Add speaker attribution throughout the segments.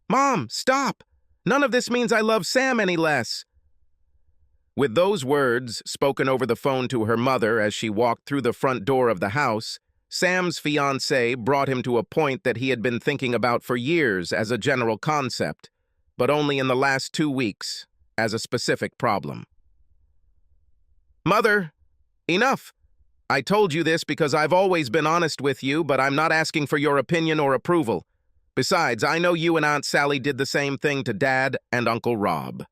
Speaker 1: Mom, stop! None of this means I love Sam any less. With those words, spoken over the phone to her mother as she walked through the front door of the house, Sam's fiancée brought him to a point that he had been thinking about for years as a general concept, but only in the last 2 weeks as a specific problem. Mother, enough! I told you this because I've always been honest with you, but I'm not asking for your opinion or approval. Besides, I know you and Aunt Sally did the same thing to Dad and Uncle Rob.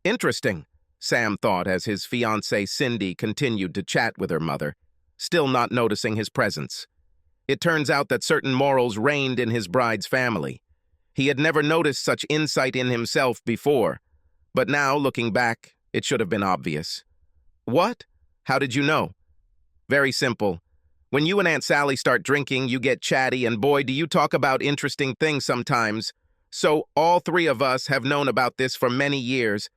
Speaker 1: Interesting, Sam thought as his fiancée Cindy continued to chat with her mother, still not noticing his presence. It turns out that certain morals reigned in his bride's family. He had never noticed such insight in himself before, but now, looking back, it should have been obvious. What? How did you know? Very simple. When you and Aunt Sally start drinking, you get chatty, and boy, do you talk about interesting things sometimes. So all three of us have known about this for many years.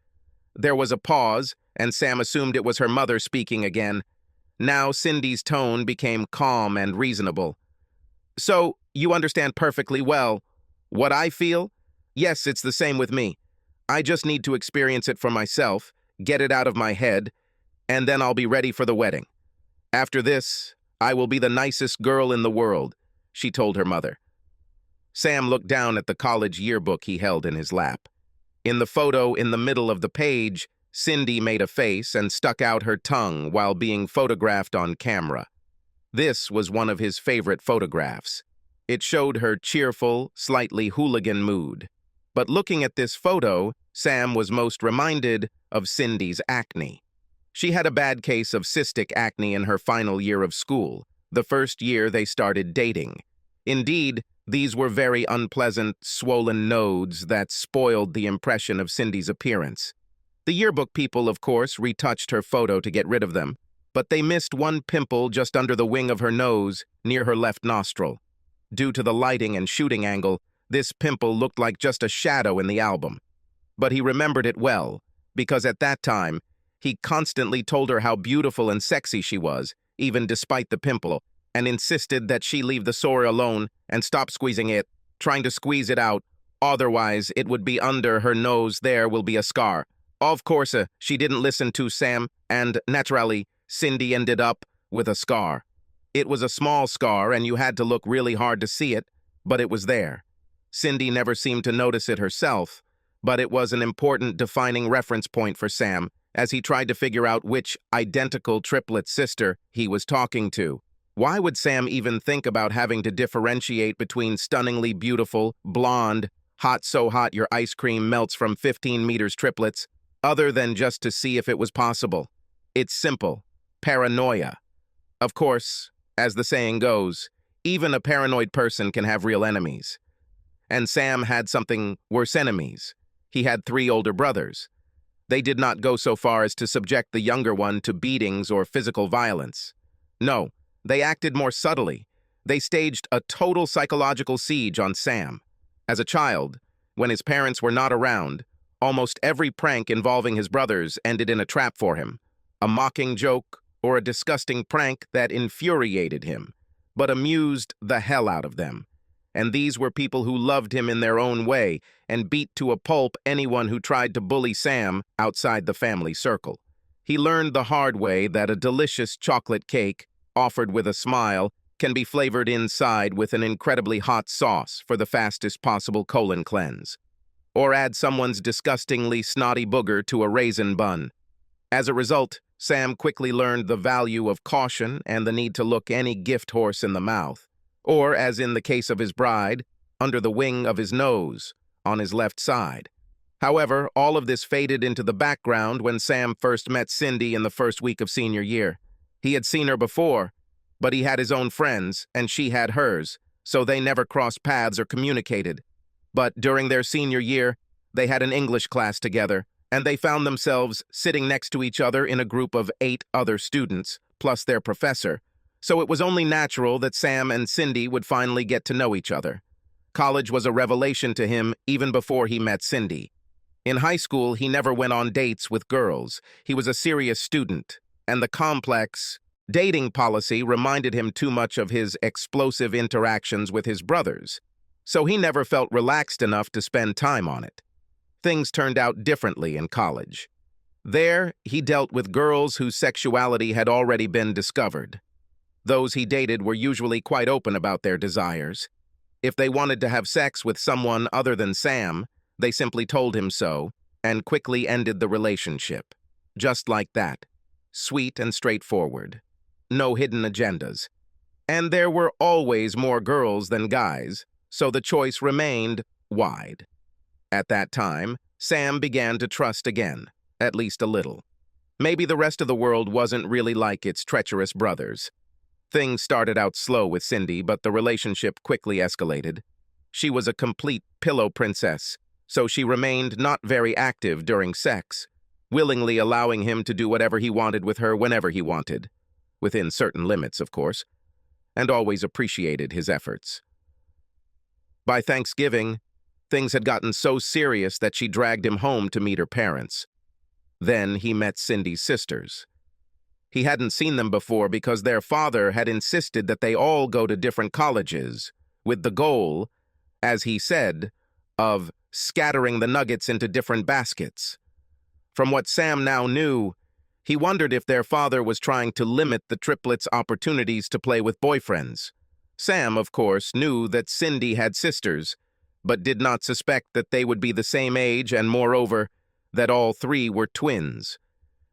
Speaker 1: There was a pause, and Sam assumed it was her mother speaking again. Now Cindy's tone became calm and reasonable. So, you understand perfectly well what I feel? Yes, it's the same with me. I just need to experience it for myself, get it out of my head, and then I'll be ready for the wedding. After this, I will be the nicest girl in the world, she told her mother. Sam looked down at the college yearbook he held in his lap. In the photo in the middle of the page, Cindy made a face and stuck out her tongue while being photographed on camera. This was one of his favorite photographs. It showed her cheerful, slightly hooligan mood. But looking at this photo, Sam was most reminded of Cindy's acne. She had a bad case of cystic acne in her final year of school, the first year they started dating. Indeed, these were very unpleasant, swollen nodes that spoiled the impression of Cindy's appearance. The yearbook people, of course, retouched her photo to get rid of them, but they missed one pimple just under the wing of her nose, near her left nostril. Due to the lighting and shooting angle, this pimple looked like just a shadow in the album. But he remembered it well, because at that time, he constantly told her how beautiful and sexy she was, even despite the pimple, and insisted that she leave the sore alone and stop squeezing it, trying to squeeze it out, otherwise it would be under her nose. There will be a scar. Of course, she didn't listen to Sam, and naturally, Cindy ended up with a scar. It was a small scar, and you had to look really hard to see it, but it was there. Cindy never seemed to notice it herself, but it was an important defining reference point for Sam, as he tried to figure out which identical triplet sister he was talking to. Why would Sam even think about having to differentiate between stunningly beautiful, blonde, hot so hot your ice cream melts from 15 meters triplets, other than just to see if it was possible? It's simple. Paranoia. Of course, as the saying goes, even a paranoid person can have real enemies. And Sam had something worse enemies. He had 3 older brothers. They did not go so far as to subject the younger one to beatings or physical violence. No, they acted more subtly. They staged a total psychological siege on Sam. As a child, when his parents were not around, almost every prank involving his brothers ended in a trap for him, a mocking joke or a disgusting prank that infuriated him, but amused the hell out of them. And these were people who loved him in their own way and beat to a pulp anyone who tried to bully Sam outside the family circle. He learned the hard way that a delicious chocolate cake, offered with a smile, can be flavored inside with an incredibly hot sauce for the fastest possible colon cleanse. Or add someone's disgustingly snotty booger to a raisin bun. As a result, Sam quickly learned the value of caution and the need to look any gift horse in the mouth. Or, as in the case of his bride, under the wing of his nose, on his left side. However, all of this faded into the background when Sam first met Cindy in the first week of senior year. He had seen her before, but he had his own friends, and she had hers, so they never crossed paths or communicated. But during their senior year, they had an English class together, and they found themselves sitting next to each other in a group of 8 other students, plus their professor. So it was only natural that Sam and Cindy would finally get to know each other. College was a revelation to him even before he met Cindy. In high school, he never went on dates with girls. He was a serious student, and the complex dating policy reminded him too much of his explosive interactions with his brothers. so he never felt relaxed enough to spend time on it. Things turned out differently in college. There, he dealt with girls whose sexuality had already been discovered. Those he dated were usually quite open about their desires. If they wanted to have sex with someone other than Sam, they simply told him so and quickly ended the relationship. Just like that. Sweet and straightforward. No hidden agendas. And there were always more girls than guys, so the choice remained wide. At that time, Sam began to trust again, at least a little. Maybe the rest of the world wasn't really like its treacherous brothers. Things started out slow with Cindy, but the relationship quickly escalated. She was a complete pillow princess, so she remained not very active during sex, willingly allowing him to do whatever he wanted with her whenever he wanted, within certain limits, of course, and always appreciated his efforts. By Thanksgiving, things had gotten so serious that she dragged him home to meet her parents. Then he met Cindy's sisters. He hadn't seen them before because their father had insisted that they all go to different colleges, with the goal, as he said, of scattering the nuggets into different baskets. From what Sam now knew, he wondered if their father was trying to limit the triplets' opportunities to play with boyfriends. Sam, of course, knew that Cindy had sisters, but did not suspect that they would be the same age and, moreover, that all three were twins.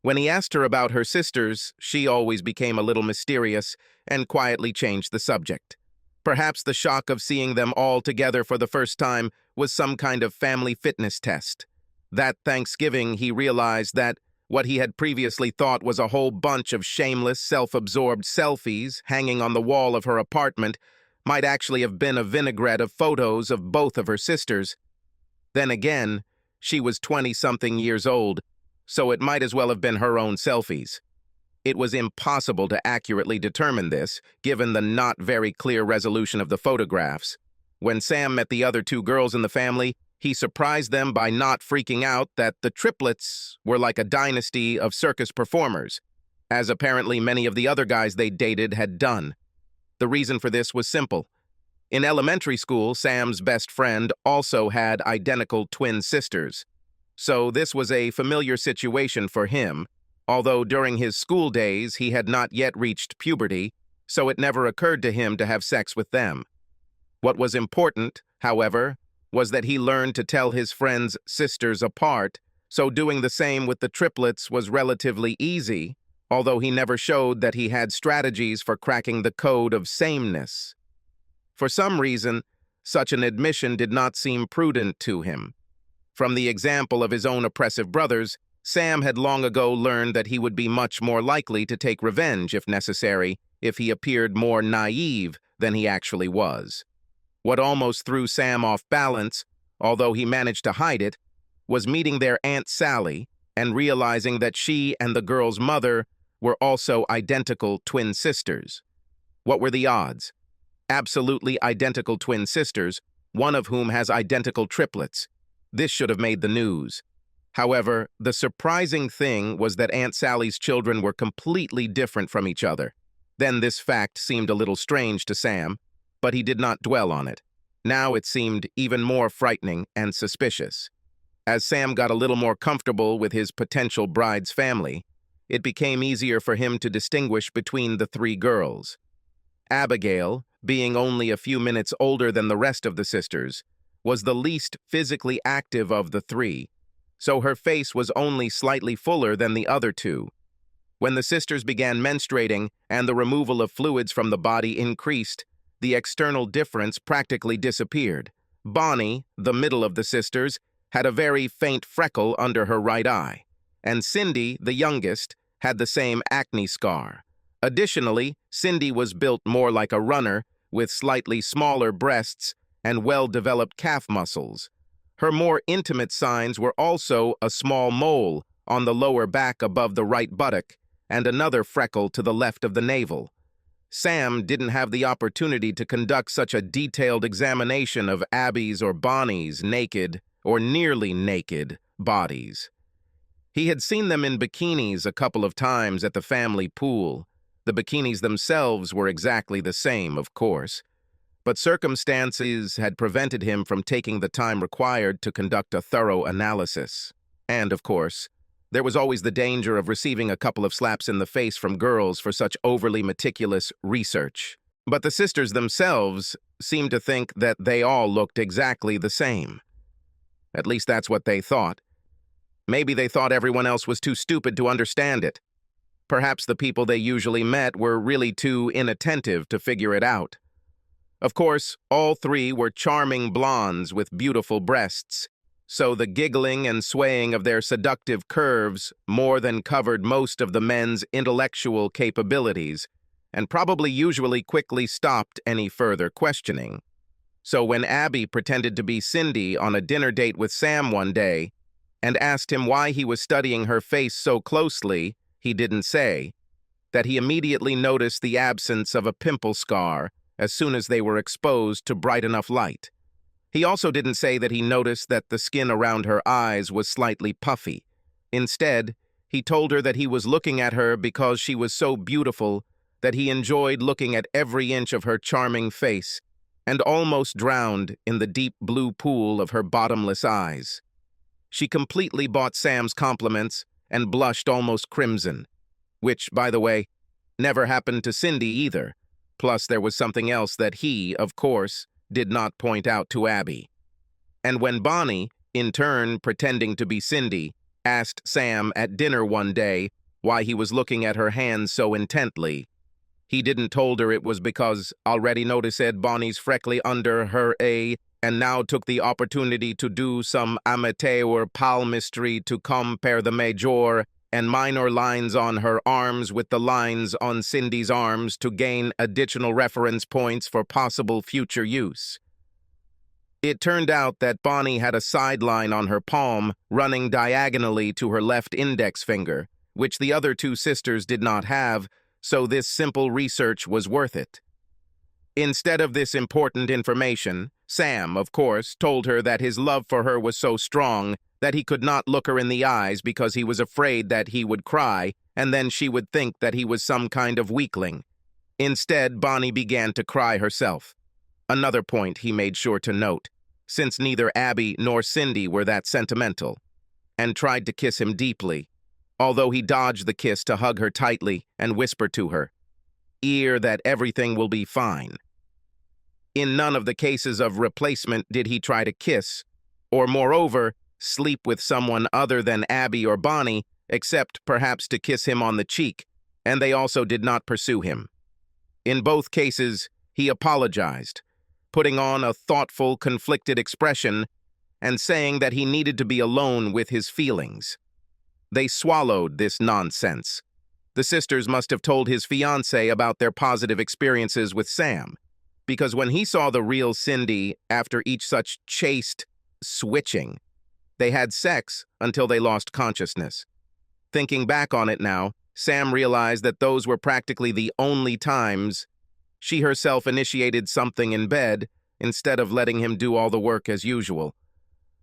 Speaker 1: When he asked her about her sisters, she always became a little mysterious and quietly changed the subject. Perhaps the shock of seeing them all together for the first time was some kind of family fitness test. That Thanksgiving, he realized that what he had previously thought was a whole bunch of shameless, self-absorbed selfies hanging on the wall of her apartment might actually have been a vinaigrette of photos of both of her sisters. Then again, she was 20-something years old, so it might as well have been her own selfies. It was impossible to accurately determine this, given the not very clear resolution of the photographs. When Sam met the other two girls in the family, he surprised them by not freaking out that the triplets were like a dynasty of circus performers, as apparently many of the other guys they dated had done. The reason for this was simple. In elementary school, Sam's best friend also had identical twin sisters. So this was a familiar situation for him, although during his school days he had not yet reached puberty, so it never occurred to him to have sex with them. What was important, however, was that he learned to tell his friends' sisters apart, so doing the same with the triplets was relatively easy, although he never showed that he had strategies for cracking the code of sameness. For some reason, such an admission did not seem prudent to him. From the example of his own oppressive brothers, Sam had long ago learned that he would be much more likely to take revenge, if necessary, if he appeared more naive than he actually was. What almost threw Sam off balance, although he managed to hide it, was meeting their Aunt Sally and realizing that she and the girl's mother were also identical twin sisters. What were the odds? Absolutely identical twin sisters, one of whom has identical triplets. This should have made the news. However, the surprising thing was that Aunt Sally's children were completely different from each other. Then this fact seemed a little strange to Sam, but he did not dwell on it. Now it seemed even more frightening and suspicious. As Sam got a little more comfortable with his potential bride's family, it became easier for him to distinguish between the three girls. Abigail, being only a few minutes older than the rest of the sisters, was the least physically active of the three, so her face was only slightly fuller than the other two. When the sisters began menstruating and the removal of fluids from the body increased, the external difference practically disappeared. Bonnie, the middle of the sisters, had a very faint freckle under her right eye, and Cindy, the youngest, had the same acne scar. Additionally, Cindy was built more like a runner, with slightly smaller breasts and well-developed calf muscles. Her more intimate signs were also a small mole on the lower back above the right buttock and another freckle to the left of the navel. Sam didn't have the opportunity to conduct such a detailed examination of Abby's or Bonnie's naked, or nearly naked, bodies. He had seen them in bikinis a couple of times at the family pool. The bikinis themselves were exactly the same, of course. but circumstances had prevented him from taking the time required to conduct a thorough analysis. And, of course, there was always the danger of receiving a couple of slaps in the face from girls for such overly meticulous research. But the sisters themselves seemed to think that they all looked exactly the same. At least that's what they thought. Maybe they thought everyone else was too stupid to understand it. Perhaps the people they usually met were really too inattentive to figure it out. Of course, all three were charming blondes with beautiful breasts, so the giggling and swaying of their seductive curves more than covered most of the men's intellectual capabilities, and probably usually quickly stopped any further questioning. So when Abby pretended to be Cindy on a dinner date with Sam one day and asked him why he was studying her face so closely, he didn't say that he immediately noticed the absence of a pimple scar as soon as they were exposed to bright enough light. He also didn't say that he noticed that the skin around her eyes was slightly puffy. Instead, he told her that he was looking at her because she was so beautiful that he enjoyed looking at every inch of her charming face and almost drowned in the deep blue pool of her bottomless eyes. She completely bought Sam's compliments and blushed almost crimson, which, by the way, never happened to Cindy either. Plus, there was something else that he, of course, did not point out to Abby. And when Bonnie, in turn pretending to be Cindy, asked Sam at dinner one day why he was looking at her hands so intently, he didn't told her it was because already noticed Bonnie's freckly under her and now took the opportunity to do some amateur palmistry to compare the major and minor lines on her arms with the lines on Cindy's arms to gain additional reference points for possible future use. It turned out that Bonnie had a sideline on her palm running diagonally to her left index finger, which the other two sisters did not have, so this simple research was worth it. Instead of this important information, Sam, of course, told her that his love for her was so strong that he could not look her in the eyes because he was afraid that he would cry, and then she would think that he was some kind of weakling. Instead, Bonnie began to cry herself. Another point he made sure to note, since neither Abby nor Cindy were that sentimental, and tried to kiss him deeply, although he dodged the kiss to hug her tightly and whisper to her ear that everything will be fine. In none of the cases of replacement did he try to kiss, or moreover, sleep with someone other than Abby or Bonnie, except perhaps to kiss him on the cheek, and they also did not pursue him. In both cases, he apologized, putting on a thoughtful, conflicted expression and saying that he needed to be alone with his feelings. They swallowed this nonsense. The sisters must have told his fiancée about their positive experiences with Sam, because when he saw the real Cindy after each such chaste switching, they had sex until they lost consciousness. Thinking back on it now, Sam realized that those were practically the only times she herself initiated something in bed instead of letting him do all the work as usual.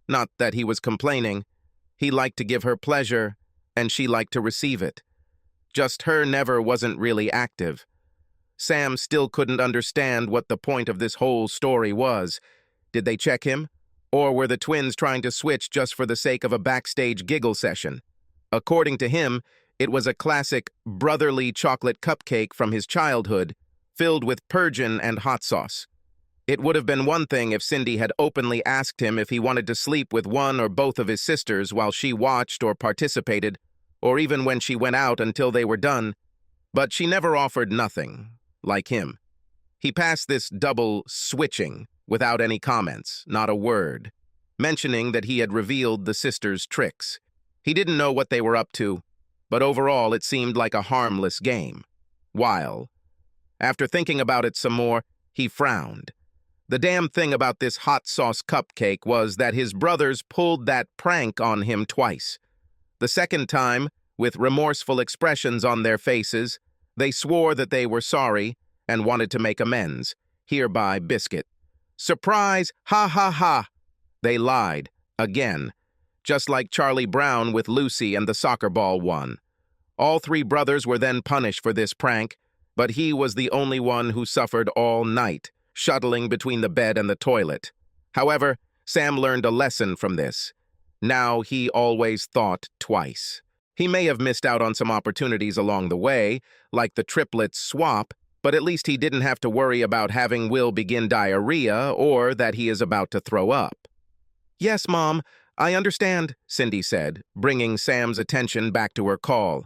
Speaker 1: Not that he was complaining. He liked to give her pleasure, and she liked to receive it. Just her never wasn't really active. Sam still couldn't understand what the point of this whole story was. Did they check him? Or were the twins trying to switch just for the sake of a backstage giggle session? According to him, it was a classic brotherly chocolate cupcake from his childhood, filled with purgeon and hot sauce. It would have been one thing if Cindy had openly asked him if he wanted to sleep with one or both of his sisters while she watched or participated, or even when she went out until they were done, but she never offered nothing, like him. He passed this double switching without any comments, not a word, mentioning that he had revealed the sisters' tricks. He didn't know what they were up to, but overall it seemed like a harmless game. While, after thinking about it some more, he frowned. The damn thing about this hot sauce cupcake was that his brothers pulled that prank on him twice. The second time, with remorseful expressions on their faces, they swore that they were sorry and wanted to make amends. Hereby, biscuit. Surprise! Ha ha ha! They lied, again, just like Charlie Brown with Lucy and the soccer ball one. All three brothers were then punished for this prank, but he was the only one who suffered all night, shuttling between the bed and the toilet. However, Sam learned a lesson from this. Now he always thought twice. He may have missed out on some opportunities along the way, like the triplets swap, but at least he didn't have to worry about having Will begin diarrhea or that he is about to throw up. "Yes, Mom, I understand," Cindy said, bringing Sam's attention back to her call.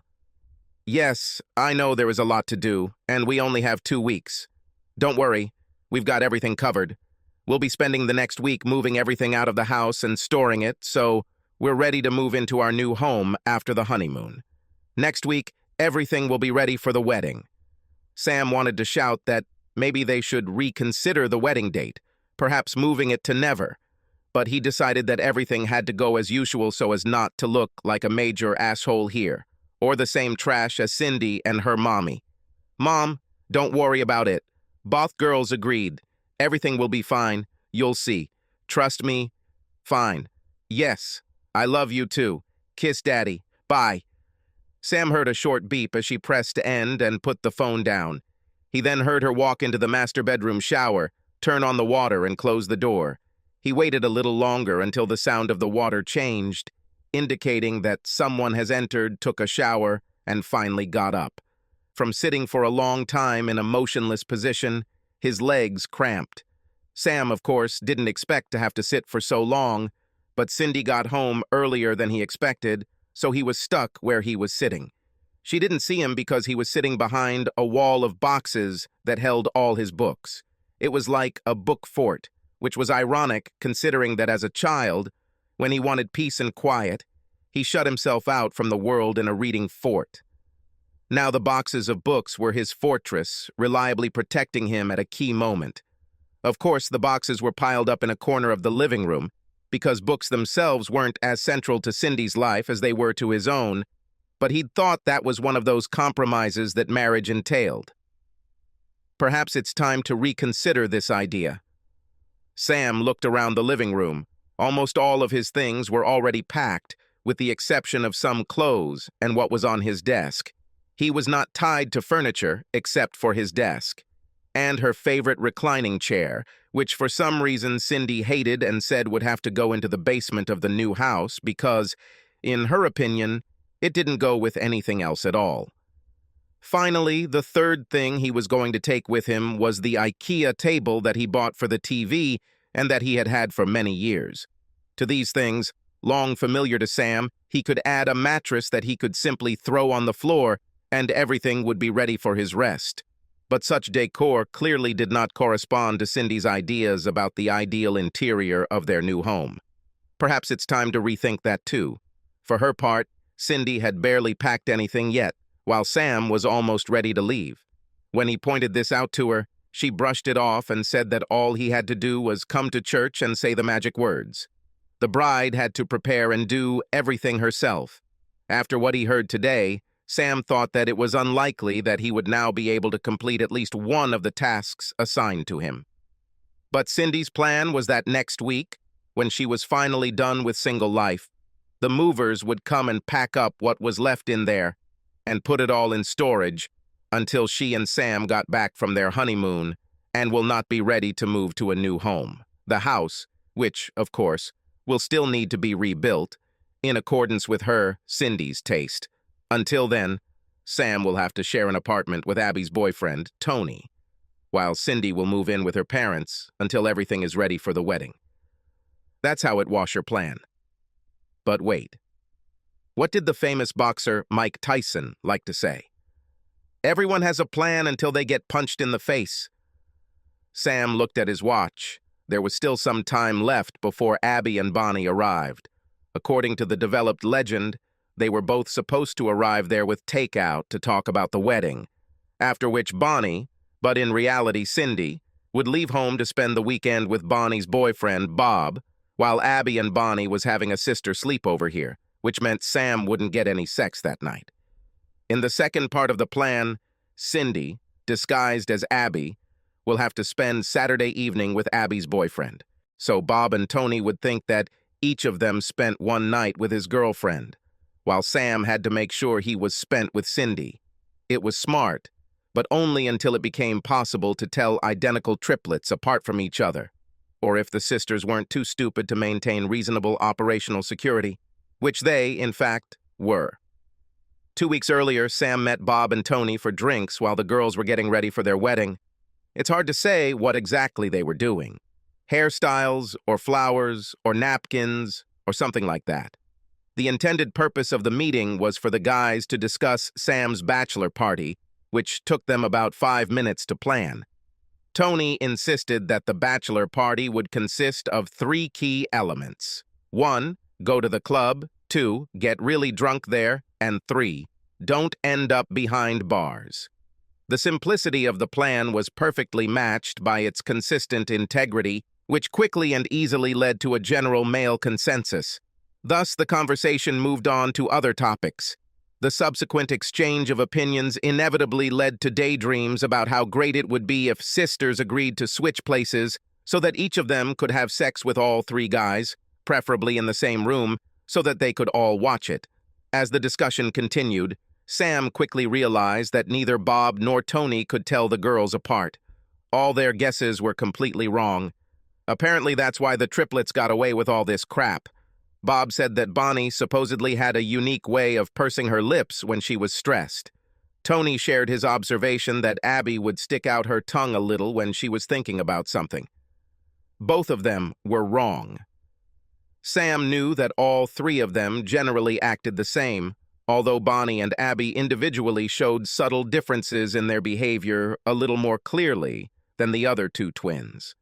Speaker 1: "Yes, I know there is a lot to do, and we only have 2 weeks. Don't worry, we've got everything covered. We'll be spending the next week moving everything out of the house and storing it, so we're ready to move into our new home after the honeymoon. Next week, everything will be ready for the wedding." Sam wanted to shout that maybe they should reconsider the wedding date, perhaps moving it to never, but he decided that everything had to go as usual so as not to look like a major asshole here, or the same trash as Cindy and her mommy. "Mom, don't worry about it. Both girls agreed. Everything will be fine. You'll see. Trust me. Fine. Yes, I love you too. Kiss Daddy. Bye." Sam heard a short beep as she pressed end and put the phone down. He then heard her walk into the master bedroom shower, turn on the water, and close the door. He waited a little longer until the sound of the water changed, indicating that someone has entered, took a shower, and finally got up. From sitting for a long time in a motionless position, his legs cramped. Sam, of course, didn't expect to have to sit for so long, but Cindy got home earlier than he expected, so he was stuck where he was sitting. She didn't see him because he was sitting behind a wall of boxes that held all his books. It was like a book fort, which was ironic considering that as a child, when he wanted peace and quiet, he shut himself out from the world in a reading fort. Now the boxes of books were his fortress, reliably protecting him at a key moment. Of course, the boxes were piled up in a corner of the living room, because books themselves weren't as central to Cindy's life as they were to his own, but he'd thought that was one of those compromises that marriage entailed. Perhaps it's time to reconsider this idea. Sam looked around the living room. Almost all of his things were already packed, with the exception of some clothes and what was on his desk. He was not tied to furniture except for his desk, and her favorite reclining chair, which for some reason Cindy hated and said would have to go into the basement of the new house because, in her opinion, it didn't go with anything else at all. Finally, the third thing he was going to take with him was the IKEA table that he bought for the TV and that he had had for many years. To these things, long familiar to Sam, he could add a mattress that he could simply throw on the floor and everything would be ready for his rest. But such decor clearly did not correspond to Cindy's ideas about the ideal interior of their new home. Perhaps it's time to rethink that too. For her part, Cindy had barely packed anything yet, while Sam was almost ready to leave. When he pointed this out to her, she brushed it off and said that all he had to do was come to church and say the magic words. The bride had to prepare and do everything herself. After what he heard today, Sam thought that it was unlikely that he would now be able to complete at least one of the tasks assigned to him. But Cindy's plan was that next week, when she was finally done with single life, the movers would come and pack up what was left in there and put it all in storage until she and Sam got back from their honeymoon and will not be ready to move to a new home. The house, which, of course, will still need to be rebuilt in accordance with her, Cindy's, taste. Until then, Sam will have to share an apartment with Abby's boyfriend, Tony, while Cindy will move in with her parents until everything is ready for the wedding. That's how it was her plan. But wait. What did the famous boxer Mike Tyson like to say? Everyone has a plan until they get punched in the face. Sam looked at his watch. There was still some time left before Abby and Bonnie arrived. According to the developed legend, they were both supposed to arrive there with takeout to talk about the wedding, after which Bonnie, but in reality Cindy, would leave home to spend the weekend with Bonnie's boyfriend, Bob, while Abby and Bonnie was having a sister sleepover here, which meant Sam wouldn't get any sex that night. In the second part of the plan, Cindy, disguised as Abby, will have to spend Saturday evening with Abby's boyfriend, so Bob and Tony would think that each of them spent one night with his girlfriend, while Sam had to make sure he was spent with Cindy. It was smart, but only until it became possible to tell identical triplets apart from each other, or if the sisters weren't too stupid to maintain reasonable operational security, which they, in fact, were. 2 weeks earlier, Sam met Bob and Tony for drinks while the girls were getting ready for their wedding. It's hard to say what exactly they were doing. Hairstyles, or flowers, or napkins, or something like that. The intended purpose of the meeting was for the guys to discuss Sam's bachelor party, which took them about 5 minutes to plan. Tony insisted that the bachelor party would consist of 3 key elements. 1, go to the club. 2, get really drunk there. And 3, don't end up behind bars. The simplicity of the plan was perfectly matched by its consistent integrity, which quickly and easily led to a general male consensus. Thus, the conversation moved on to other topics. The subsequent exchange of opinions inevitably led to daydreams about how great it would be if sisters agreed to switch places so that each of them could have sex with all 3 guys, preferably in the same room, so that they could all watch it. As the discussion continued, Sam quickly realized that neither Bob nor Tony could tell the girls apart. All their guesses were completely wrong. Apparently that's why the triplets got away with all this crap. Bob said that Bonnie supposedly had a unique way of pursing her lips when she was stressed. Tony shared his observation that Abby would stick out her tongue a little when she was thinking about something. Both of them were wrong. Sam knew that all 3 of them generally acted the same, although Bonnie and Abby individually showed subtle differences in their behavior a little more clearly than the other 2 twins.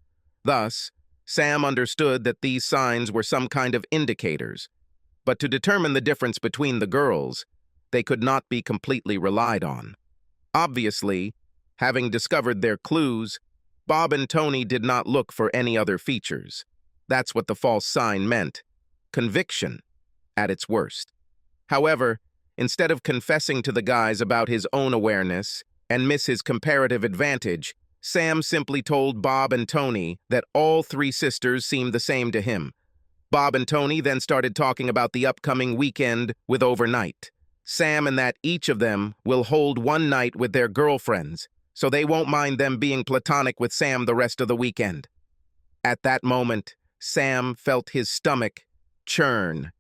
Speaker 1: Thus, Sam understood that these signs were some kind of indicators, but to determine the difference between the girls, they could not be completely relied on. Obviously, having discovered their clues, Bob and Tony did not look for any other features. That's what the false sign meant. Conviction, at its worst. However, instead of confessing to the guys about his own awareness and miss his comparative advantage, Sam simply told Bob and Tony that all 3 sisters seemed the same to him. Bob and Tony then started talking about the upcoming weekend with overnight. Sam and that each of them will hold one night with their girlfriends, so they won't mind them being platonic with Sam the rest of the weekend. At that moment, Sam felt his stomach churn.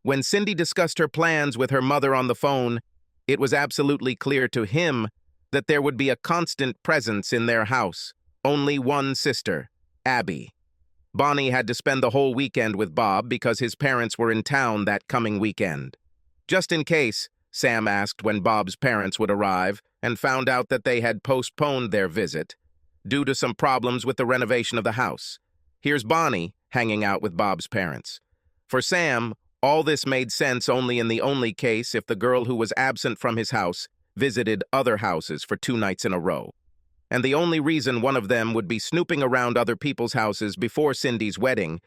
Speaker 1: When Cindy discussed her plans with her mother on the phone, it was absolutely clear to him that there would be a constant presence in their house. Only one sister, Abby. Bonnie had to spend the whole weekend with Bob because his parents were in town that coming weekend. Just in case, Sam asked when Bob's parents would arrive and found out that they had postponed their visit due to some problems with the renovation of the house. Here's Bonnie hanging out with Bob's parents. For Sam, all this made sense only in the only case if the girl who was absent from his house visited other houses for 2 nights in a row. And the only reason one of them would be snooping around other people's houses before Cindy's wedding,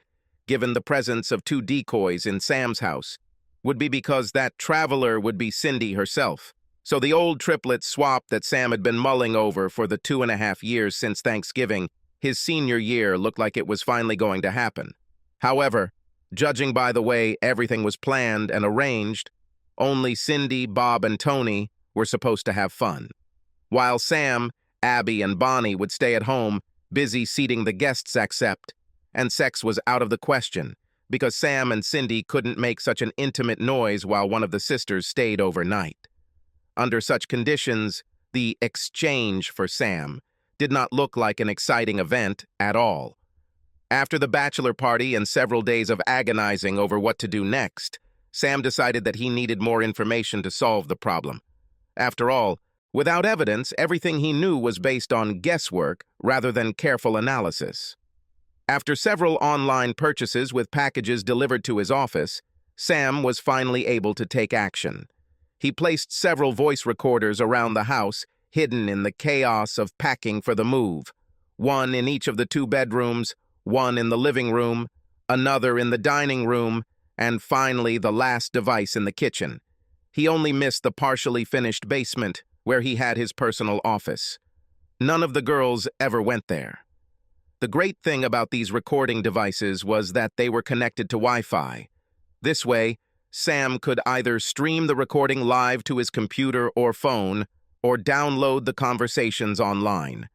Speaker 1: given the presence of 2 decoys in Sam's house, would be because that traveler would be Cindy herself. So the old triplet swap that Sam had been mulling over for the 2.5 years since Thanksgiving, his senior year, looked like it was finally going to happen. However, judging by the way everything was planned and arranged, only Cindy, Bob, and Tony were supposed to have fun. While Sam, Abby, and Bonnie would stay at home, busy seating the guests accept, and sex was out of the question, because Sam and Cindy couldn't make such an intimate noise while one of the sisters stayed overnight. Under such conditions, the exchange for Sam did not look like an exciting event at all. After the bachelor party and several days of agonizing over what to do next, Sam decided that he needed more information to solve the problem. After all, without evidence, everything he knew was based on guesswork rather than careful analysis. After several online purchases with packages delivered to his office, Sam was finally able to take action. He placed several voice recorders around the house, hidden in the chaos of packing for the move. One in each of the 2 bedrooms, one in the living room, another in the dining room, and finally the last device in the kitchen. He only missed the partially finished basement, where he had his personal office. None of the girls ever went there. The great thing about these recording devices was that they were connected to Wi-Fi. This way, Sam could either stream the recording live to his computer or phone, or download the conversations online.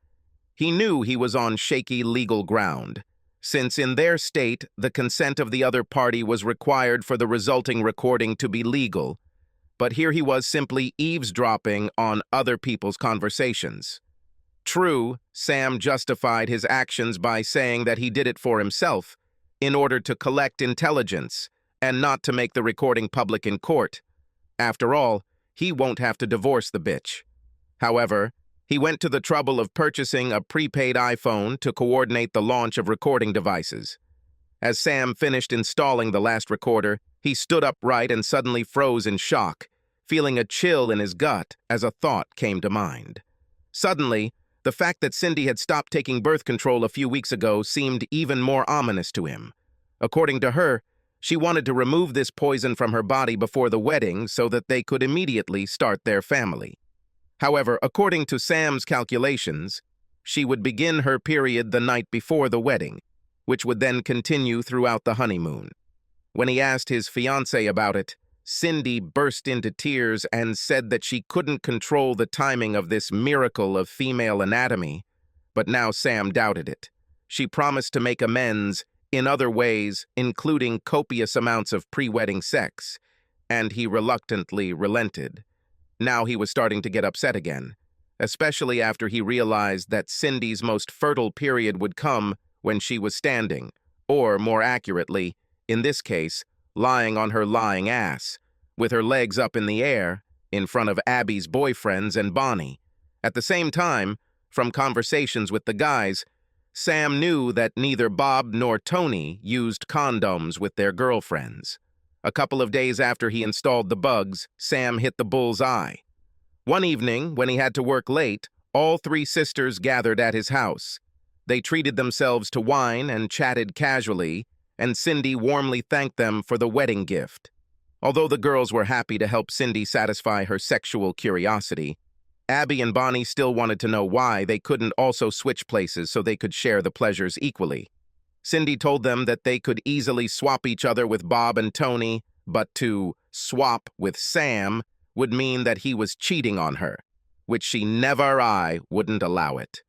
Speaker 1: He knew he was on shaky legal ground, since in their state, the consent of the other party was required for the resulting recording to be legal, but here he was simply eavesdropping on other people's conversations. True, Sam justified his actions by saying that he did it for himself, in order to collect intelligence, and not to make the recording public in court. After all, he won't have to divorce the bitch. However, he went to the trouble of purchasing a prepaid iPhone to coordinate the launch of recording devices. As Sam finished installing the last recorder, he stood upright and suddenly froze in shock, feeling a chill in his gut as a thought came to mind. Suddenly, the fact that Cindy had stopped taking birth control a few weeks ago seemed even more ominous to him. According to her, she wanted to remove this poison from her body before the wedding so that they could immediately start their family. However, according to Sam's calculations, she would begin her period the night before the wedding, which would then continue throughout the honeymoon. When he asked his fiancée about it, Cindy burst into tears and said that she couldn't control the timing of this miracle of female anatomy, but now Sam doubted it. She promised to make amends in other ways, including copious amounts of pre-wedding sex, and he reluctantly relented. Now he was starting to get upset again, especially after he realized that Cindy's most fertile period would come when she was standing, or more accurately, in this case, lying on her lying ass, with her legs up in the air, in front of Abby's boyfriends and Bonnie. At the same time, from conversations with the guys, Sam knew that neither Bob nor Tony used condoms with their girlfriends. A couple of days after he installed the bugs, Sam hit the bull's eye. One evening, when he had to work late, all three sisters gathered at his house. They treated themselves to wine and chatted casually, and Cindy warmly thanked them for the wedding gift. Although the girls were happy to help Cindy satisfy her sexual curiosity, Abby and Bonnie still wanted to know why they couldn't also switch places so they could share the pleasures equally. Cindy told them that they could easily swap each other with Bob and Tony, but to swap with Sam would mean that he was cheating on her, which she wouldn't allow it.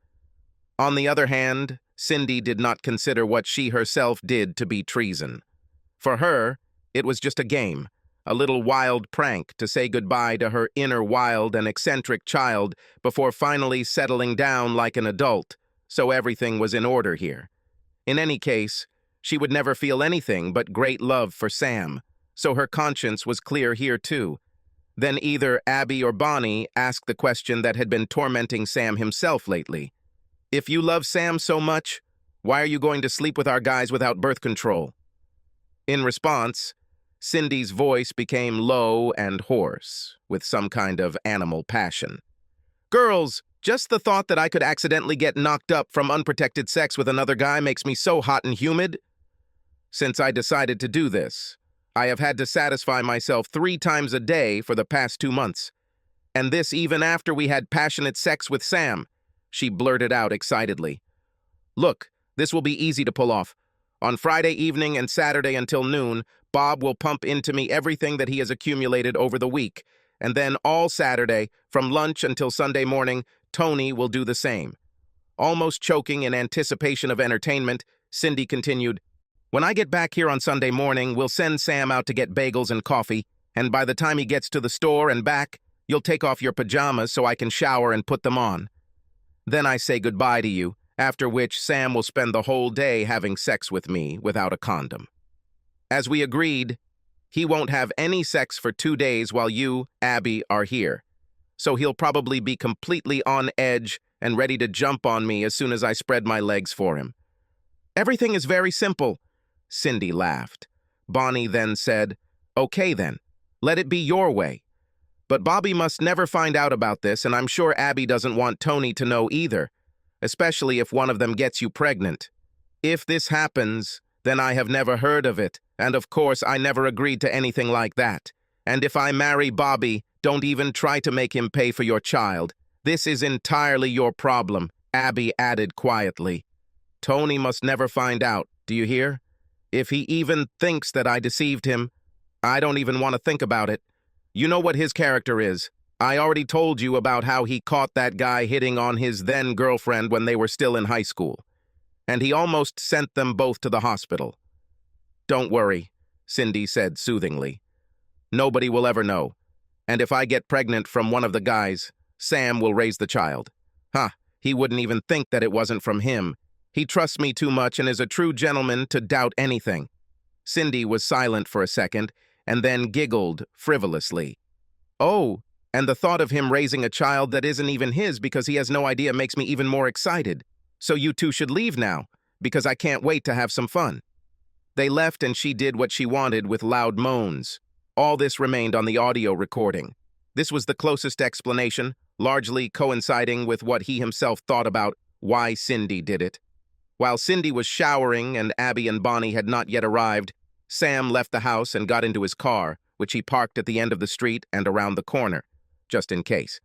Speaker 1: On the other hand, Cindy did not consider what she herself did to be treason. For her, it was just a game, a little wild prank to say goodbye to her inner wild and eccentric child before finally settling down like an adult, so everything was in order here. In any case, she would never feel anything but great love for Sam, so her conscience was clear here too. Then either Abby or Bonnie asked the question that had been tormenting Sam himself lately. If you love Sam so much, why are you going to sleep with our guys without birth control? In response, Cindy's voice became low and hoarse, with some kind of animal passion. Girls, just the thought that I could accidentally get knocked up from unprotected sex with another guy makes me so hot and humid. Since I decided to do this, I have had to satisfy myself 3 times a day for the past 2 months. And this even after we had passionate sex with Sam, she blurted out excitedly. Look, this will be easy to pull off. On Friday evening and Saturday until noon, Bob will pump into me everything that he has accumulated over the week, and then all Saturday, from lunch until Sunday morning, Tony will do the same. Almost choking in anticipation of entertainment, Cindy continued, When I get back here on Sunday morning, we'll send Sam out to get bagels and coffee, and by the time he gets to the store and back, you'll take off your pajamas so I can shower and put them on. Then I say goodbye to you, after which Sam will spend the whole day having sex with me without a condom. As we agreed, he won't have any sex for 2 days while you, Abby, are here. So he'll probably be completely on edge and ready to jump on me as soon as I spread my legs for him. Everything is very simple, Cindy laughed. Bonnie then said, Okay then, let it be your way. But Bobby must never find out about this, and I'm sure Abby doesn't want Tony to know either, especially if one of them gets you pregnant. If this happens, then I have never heard of it, and of course I never agreed to anything like that. And if I marry Bobby, don't even try to make him pay for your child. This is entirely your problem, Abby added quietly. Tony must never find out, do you hear? If he even thinks that I deceived him, I don't even want to think about it. You know what his character is. I already told you about how he caught that guy hitting on his then-girlfriend when they were still in high school, and he almost sent them both to the hospital. Don't worry, Cindy said soothingly. Nobody will ever know, and if I get pregnant from one of the guys, Sam will raise the child. He wouldn't even think that it wasn't from him. He trusts me too much and is a true gentleman to doubt anything. Cindy was silent for a second, and then giggled frivolously. Oh, and the thought of him raising a child that isn't even his because he has no idea makes me even more excited. So you two should leave now, because I can't wait to have some fun. They left and she did what she wanted with loud moans. All this remained on the audio recording. This was the closest explanation, largely coinciding with what he himself thought about why Cindy did it. While Cindy was showering and Abby and Bonnie had not yet arrived, Sam left the house and got into his car, which he parked at the end of the street and around the corner, just in case.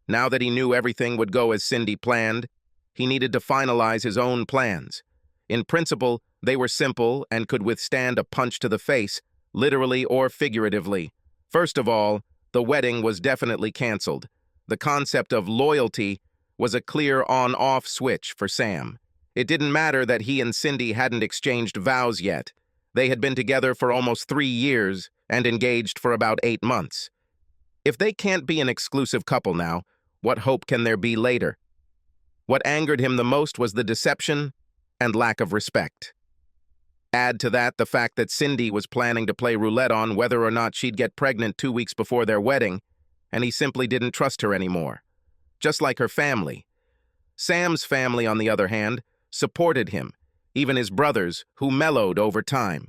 Speaker 1: Now that he knew everything would go as Cindy planned, he needed to finalize his own plans. In principle, they were simple and could withstand a punch to the face, literally or figuratively. First of all, the wedding was definitely canceled. The concept of loyalty was a clear on-off switch for Sam. It didn't matter that he and Cindy hadn't exchanged vows yet. They had been together for almost 3 years and engaged for about 8 months. If they can't be an exclusive couple now, what hope can there be later? What angered him the most was the deception and lack of respect. Add to that the fact that Cindy was planning to play roulette on whether or not she'd get pregnant 2 weeks before their wedding, and he simply didn't trust her anymore. Just like her family. Sam's family, on the other hand, supported him, even his brothers, who mellowed over time.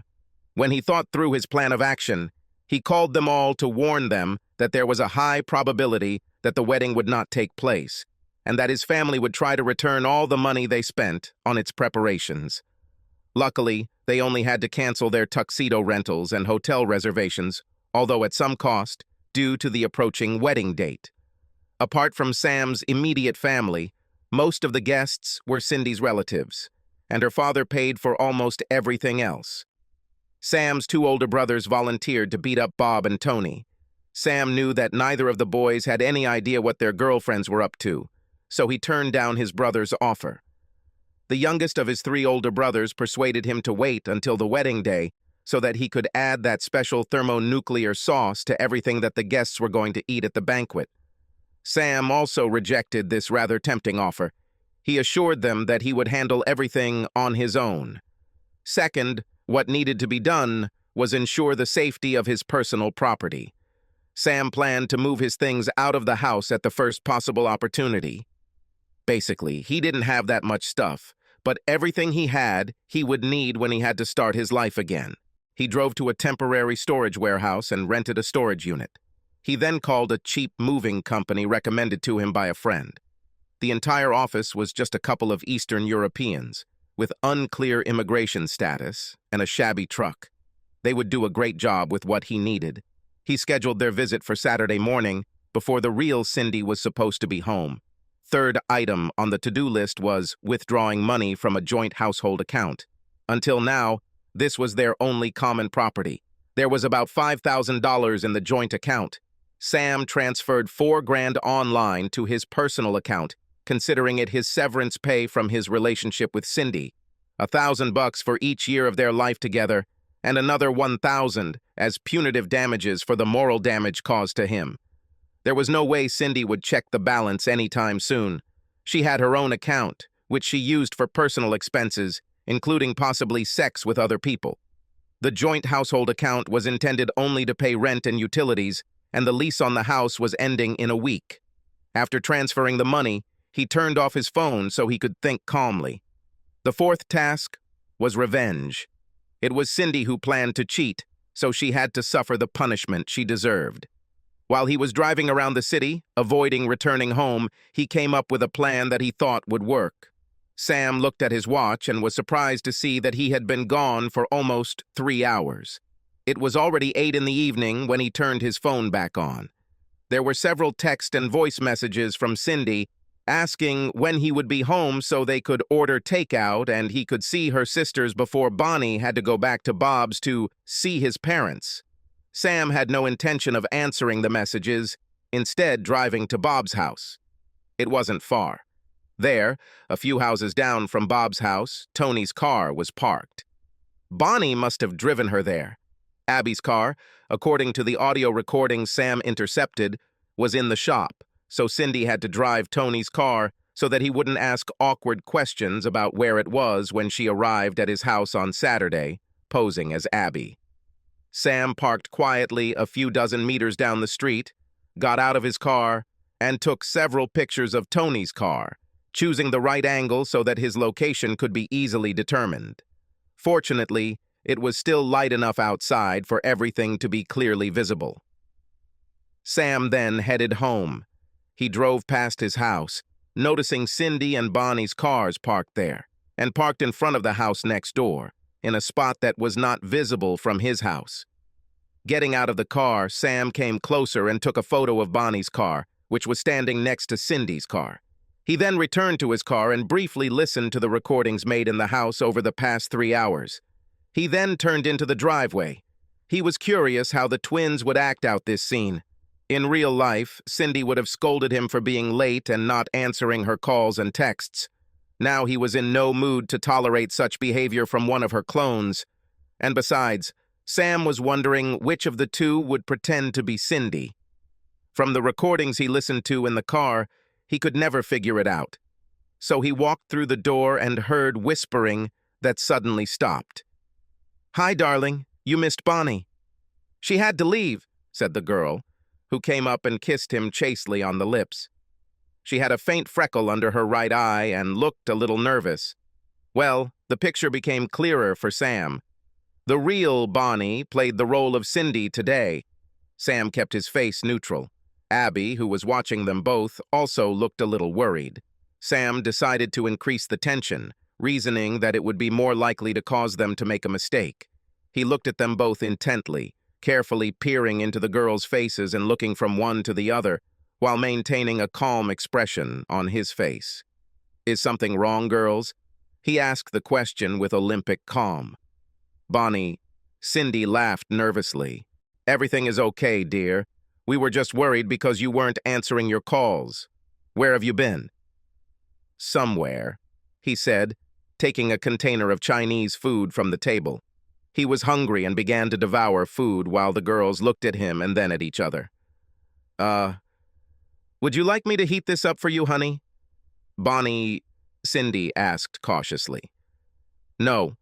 Speaker 1: When he thought through his plan of action, he called them all to warn them that there was a high probability that the wedding would not take place, and that his family would try to return all the money they spent on its preparations. Luckily, they only had to cancel their tuxedo rentals and hotel reservations, although at some cost, due to the approaching wedding date. Apart from Sam's immediate family, most of the guests were Cindy's relatives, and her father paid for almost everything else. Sam's 2 older brothers volunteered to beat up Bob and Tony. Sam knew that neither of the boys had any idea what their girlfriends were up to, so he turned down his brother's offer. The youngest of his 3 older brothers persuaded him to wait until the wedding day so that he could add that special thermonuclear sauce to everything that the guests were going to eat at the banquet. Sam also rejected this rather tempting offer. He assured them that he would handle everything on his own. Second, what needed to be done was ensure the safety of his personal property. Sam planned to move his things out of the house at the first possible opportunity. Basically, he didn't have that much stuff, but everything he had, he would need when he had to start his life again. He drove to a temporary storage warehouse and rented a storage unit. He then called a cheap moving company recommended to him by a friend. The entire office was just a couple of Eastern Europeans, with unclear immigration status and a shabby truck. They would do a great job with what he needed. He scheduled their visit for Saturday morning before the real Cindy was supposed to be home. Third item on the to-do list was withdrawing money from a joint household account. Until now, this was their only common property. There was about $5,000 in the joint account. Sam transferred $4,000 online to his personal account, considering it his severance pay from his relationship with Cindy. $1,000 for each year of their life together, and another $1,000 as punitive damages for the moral damage caused to him. There was no way Cindy would check the balance anytime soon. She had her own account, which she used for personal expenses, including possibly sex with other people. The joint household account was intended only to pay rent and utilities, and the lease on the house was ending in a week. After transferring the money, he turned off his phone so he could think calmly. The fourth task was revenge. It was Cindy who planned to cheat, so she had to suffer the punishment she deserved. While he was driving around the city, avoiding returning home, he came up with a plan that he thought would work. Sam looked at his watch and was surprised to see that he had been gone for almost 3 hours. It was already 8 in the evening when he turned his phone back on. There were several text and voice messages from Cindy asking when he would be home so they could order takeout and he could see her sisters before Bonnie had to go back to Bob's to see his parents. Sam had no intention of answering the messages. instead driving to Bob's house. It wasn't far. There, a few houses down from Bob's house, Tony's car was parked. Bonnie must have driven her there. Abby's car, according to the audio recording Sam intercepted, was in the shop, so Cindy had to drive Tony's car so that he wouldn't ask awkward questions about where it was when she arrived at his house on Saturday, posing as Abby. Sam parked quietly a few dozen meters down the street, got out of his car, and took several pictures of Tony's car, choosing the right angle so that his location could be easily determined. Fortunately, it was still light enough outside for everything to be clearly visible. Sam then headed home. He drove past his house, noticing Cindy and Bonnie's cars parked there, and parked in front of the house next door, in a spot that was not visible from his house. Getting out of the car, Sam came closer and took a photo of Bonnie's car, which was standing next to Cindy's car. He then returned to his car and briefly listened to the recordings made in the house over the past 3 hours. He then turned into the driveway. He was curious how the twins would act out this scene. In real life, Cindy would have scolded him for being late and not answering her calls and texts. Now he was in no mood to tolerate such behavior from one of her clones. And besides, Sam was wondering which of the two would pretend to be Cindy. From the recordings he listened to in the car, he could never figure it out. So he walked through the door and heard whispering that suddenly stopped. "Hi, darling. You missed Bonnie." "She had to leave," said the girl, who came up and kissed him chastely on the lips. She had a faint freckle under her right eye and looked a little nervous. Well, the picture became clearer for Sam. The real Bonnie played the role of Cindy today. Sam kept his face neutral. Abby, who was watching them both, also looked a little worried. Sam decided to increase the tension, reasoning that it would be more likely to cause them to make a mistake. He looked at them both intently, carefully peering into the girls' faces and looking from one to the other, while maintaining a calm expression on his face. "Is something wrong, girls?" He asked the question with Olympic calm. Cindy laughed nervously. "Everything is okay, dear. We were just worried because you weren't answering your calls. Where have you been?" "Somewhere," he said, taking a container of Chinese food from the table. He was hungry and began to devour food while the girls looked at him and then at each other. Would you like me to heat this up for you, honey?" Cindy asked cautiously. "No,"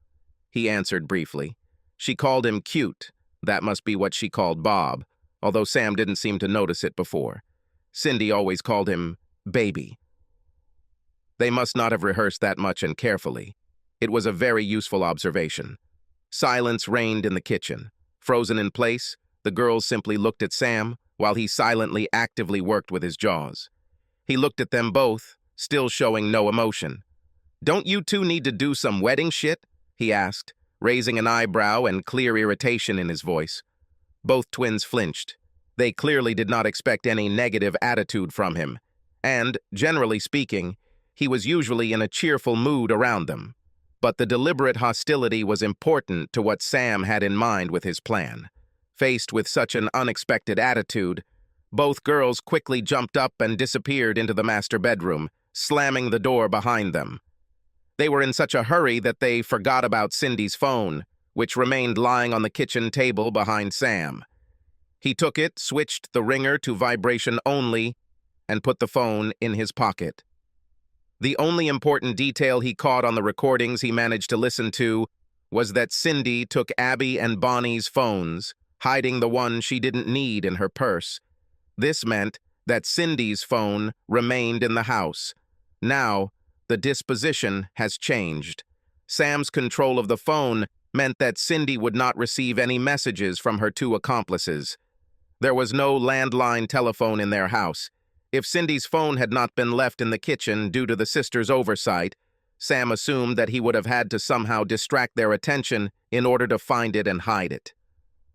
Speaker 1: he answered briefly. She called him cute. That must be what she called Bob, although Sam didn't seem to notice it before. Cindy always called him baby. They must not have rehearsed that much and carefully. It was a very useful observation. Silence reigned in the kitchen. Frozen in place, the girls simply looked at Sam while he silently actively worked with his jaws. He looked at them both, still showing no emotion. "Don't you two need to do some wedding shit?" he asked, raising an eyebrow and clear irritation in his voice. Both twins flinched. They clearly did not expect any negative attitude from him, and, generally speaking, he was usually in a cheerful mood around them. But the deliberate hostility was important to what Sam had in mind with his plan. Faced with such an unexpected attitude, both girls quickly jumped up and disappeared into the master bedroom, slamming the door behind them. They were in such a hurry that they forgot about Cindy's phone, which remained lying on the kitchen table behind Sam. He took it, switched the ringer to vibration only, and put the phone in his pocket. The only important detail he caught on the recordings he managed to listen to was that Cindy took Abby and Bonnie's phones, hiding the one she didn't need in her purse. This meant that Cindy's phone remained in the house. Now, the disposition has changed. Sam's control of the phone meant that Cindy would not receive any messages from her two accomplices. There was no landline telephone in their house. If Cindy's phone had not been left in the kitchen due to the sisters' oversight, Sam assumed that he would have had to somehow distract their attention in order to find it and hide it.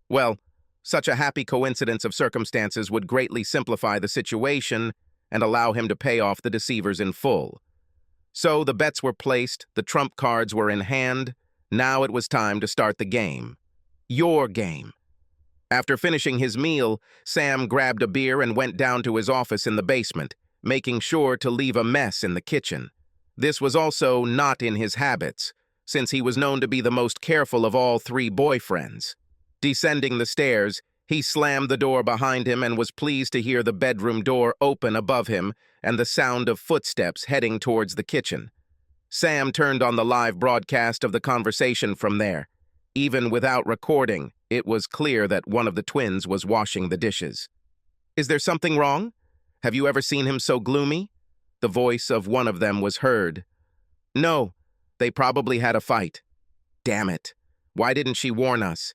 Speaker 1: Well, such a happy coincidence of circumstances would greatly simplify the situation and allow him to pay off the deceivers in full. So the bets were placed, the trump cards were in hand. Now it was time to start the game. Your game. After finishing his meal, Sam grabbed a beer and went down to his office in the basement, making sure to leave a mess in the kitchen. This was also not in his habits, since he was known to be the most careful of all three boyfriends. Descending the stairs, he slammed the door behind him and was pleased to hear the bedroom door open above him and the sound of footsteps heading towards the kitchen. Sam turned on the live broadcast of the conversation from there. Even without recording, it was clear that one of the twins was washing the dishes. "Is there something wrong? Have you ever seen him so gloomy?" The voice of one of them was heard. "No, they probably had a fight." "Damn it. Why didn't she warn us?"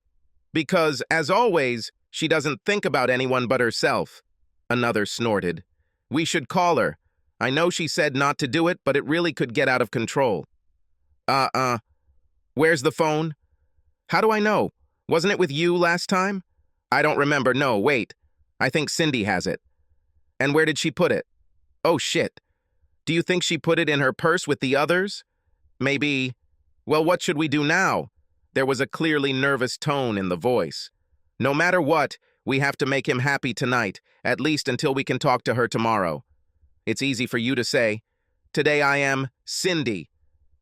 Speaker 1: "Because, as always, she doesn't think about anyone but herself." Another snorted. "We should call her. I know she said not to do it, but it really could get out of control." Where's the phone?" "How do I know? Wasn't it with you last time?" "I don't remember. No, wait. I think Cindy has it." "And where did she put it?" "Oh, shit. Do you think she put it in her purse with the others?" "Maybe." "Well, what should we do now?" There was a clearly nervous tone in the voice. "No matter what, we have to make him happy tonight, at least until we can talk to her tomorrow." "It's easy for you to say. Today I am Cindy."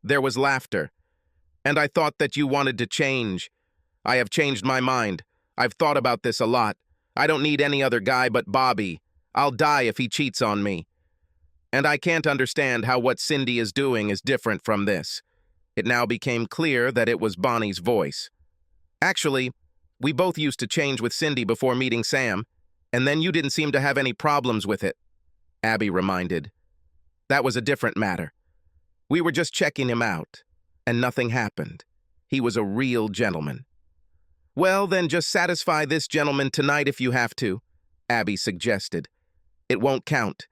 Speaker 1: There was laughter. "And I thought that you wanted to change." "I have changed my mind. I've thought about this a lot. I don't need any other guy but Bobby. I'll die if he cheats on me. And I can't understand how what Cindy is doing is different from this." It now became clear that it was Bonnie's voice. "Actually, we both used to change with Cindy before meeting Sam, and then you didn't seem to have any problems with it," Abby reminded. "That was a different matter. We were just checking him out, and nothing happened. He was a real gentleman." "Well, then just satisfy this gentleman tonight if you have to," Abby suggested. "It won't count.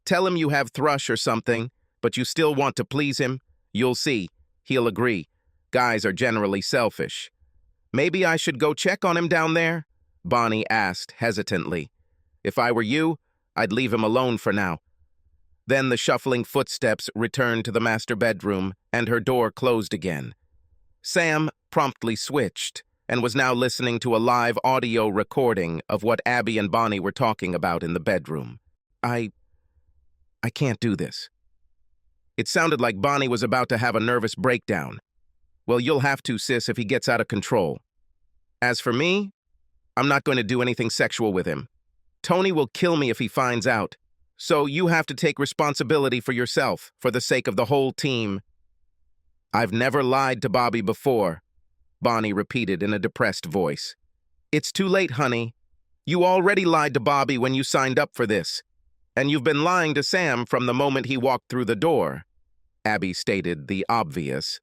Speaker 1: Tell him you have thrush or something, but you still want to please him. You'll see. He'll agree. Guys are generally selfish." "Maybe I should go check on him down there?" Bonnie asked hesitantly. "If I were you, I'd leave him alone for now." Then the shuffling footsteps returned to the master bedroom, and her door closed again. Sam promptly switched, and was now listening to a live audio recording of what Abby and Bonnie were talking about in the bedroom. I can't do this." It sounded like Bonnie was about to have a nervous breakdown. "Well, you'll have to, sis, if he gets out of control. As for me, I'm not going to do anything sexual with him. Tony will kill me if he finds out. So you have to take responsibility for yourself, for the sake of the whole team." "I've never lied to Bobby before," Bonnie repeated in a depressed voice. "It's too late, honey. You already lied to Bobby when you signed up for this. And you've been lying to Sam from the moment he walked through the door." Abby stated the obvious.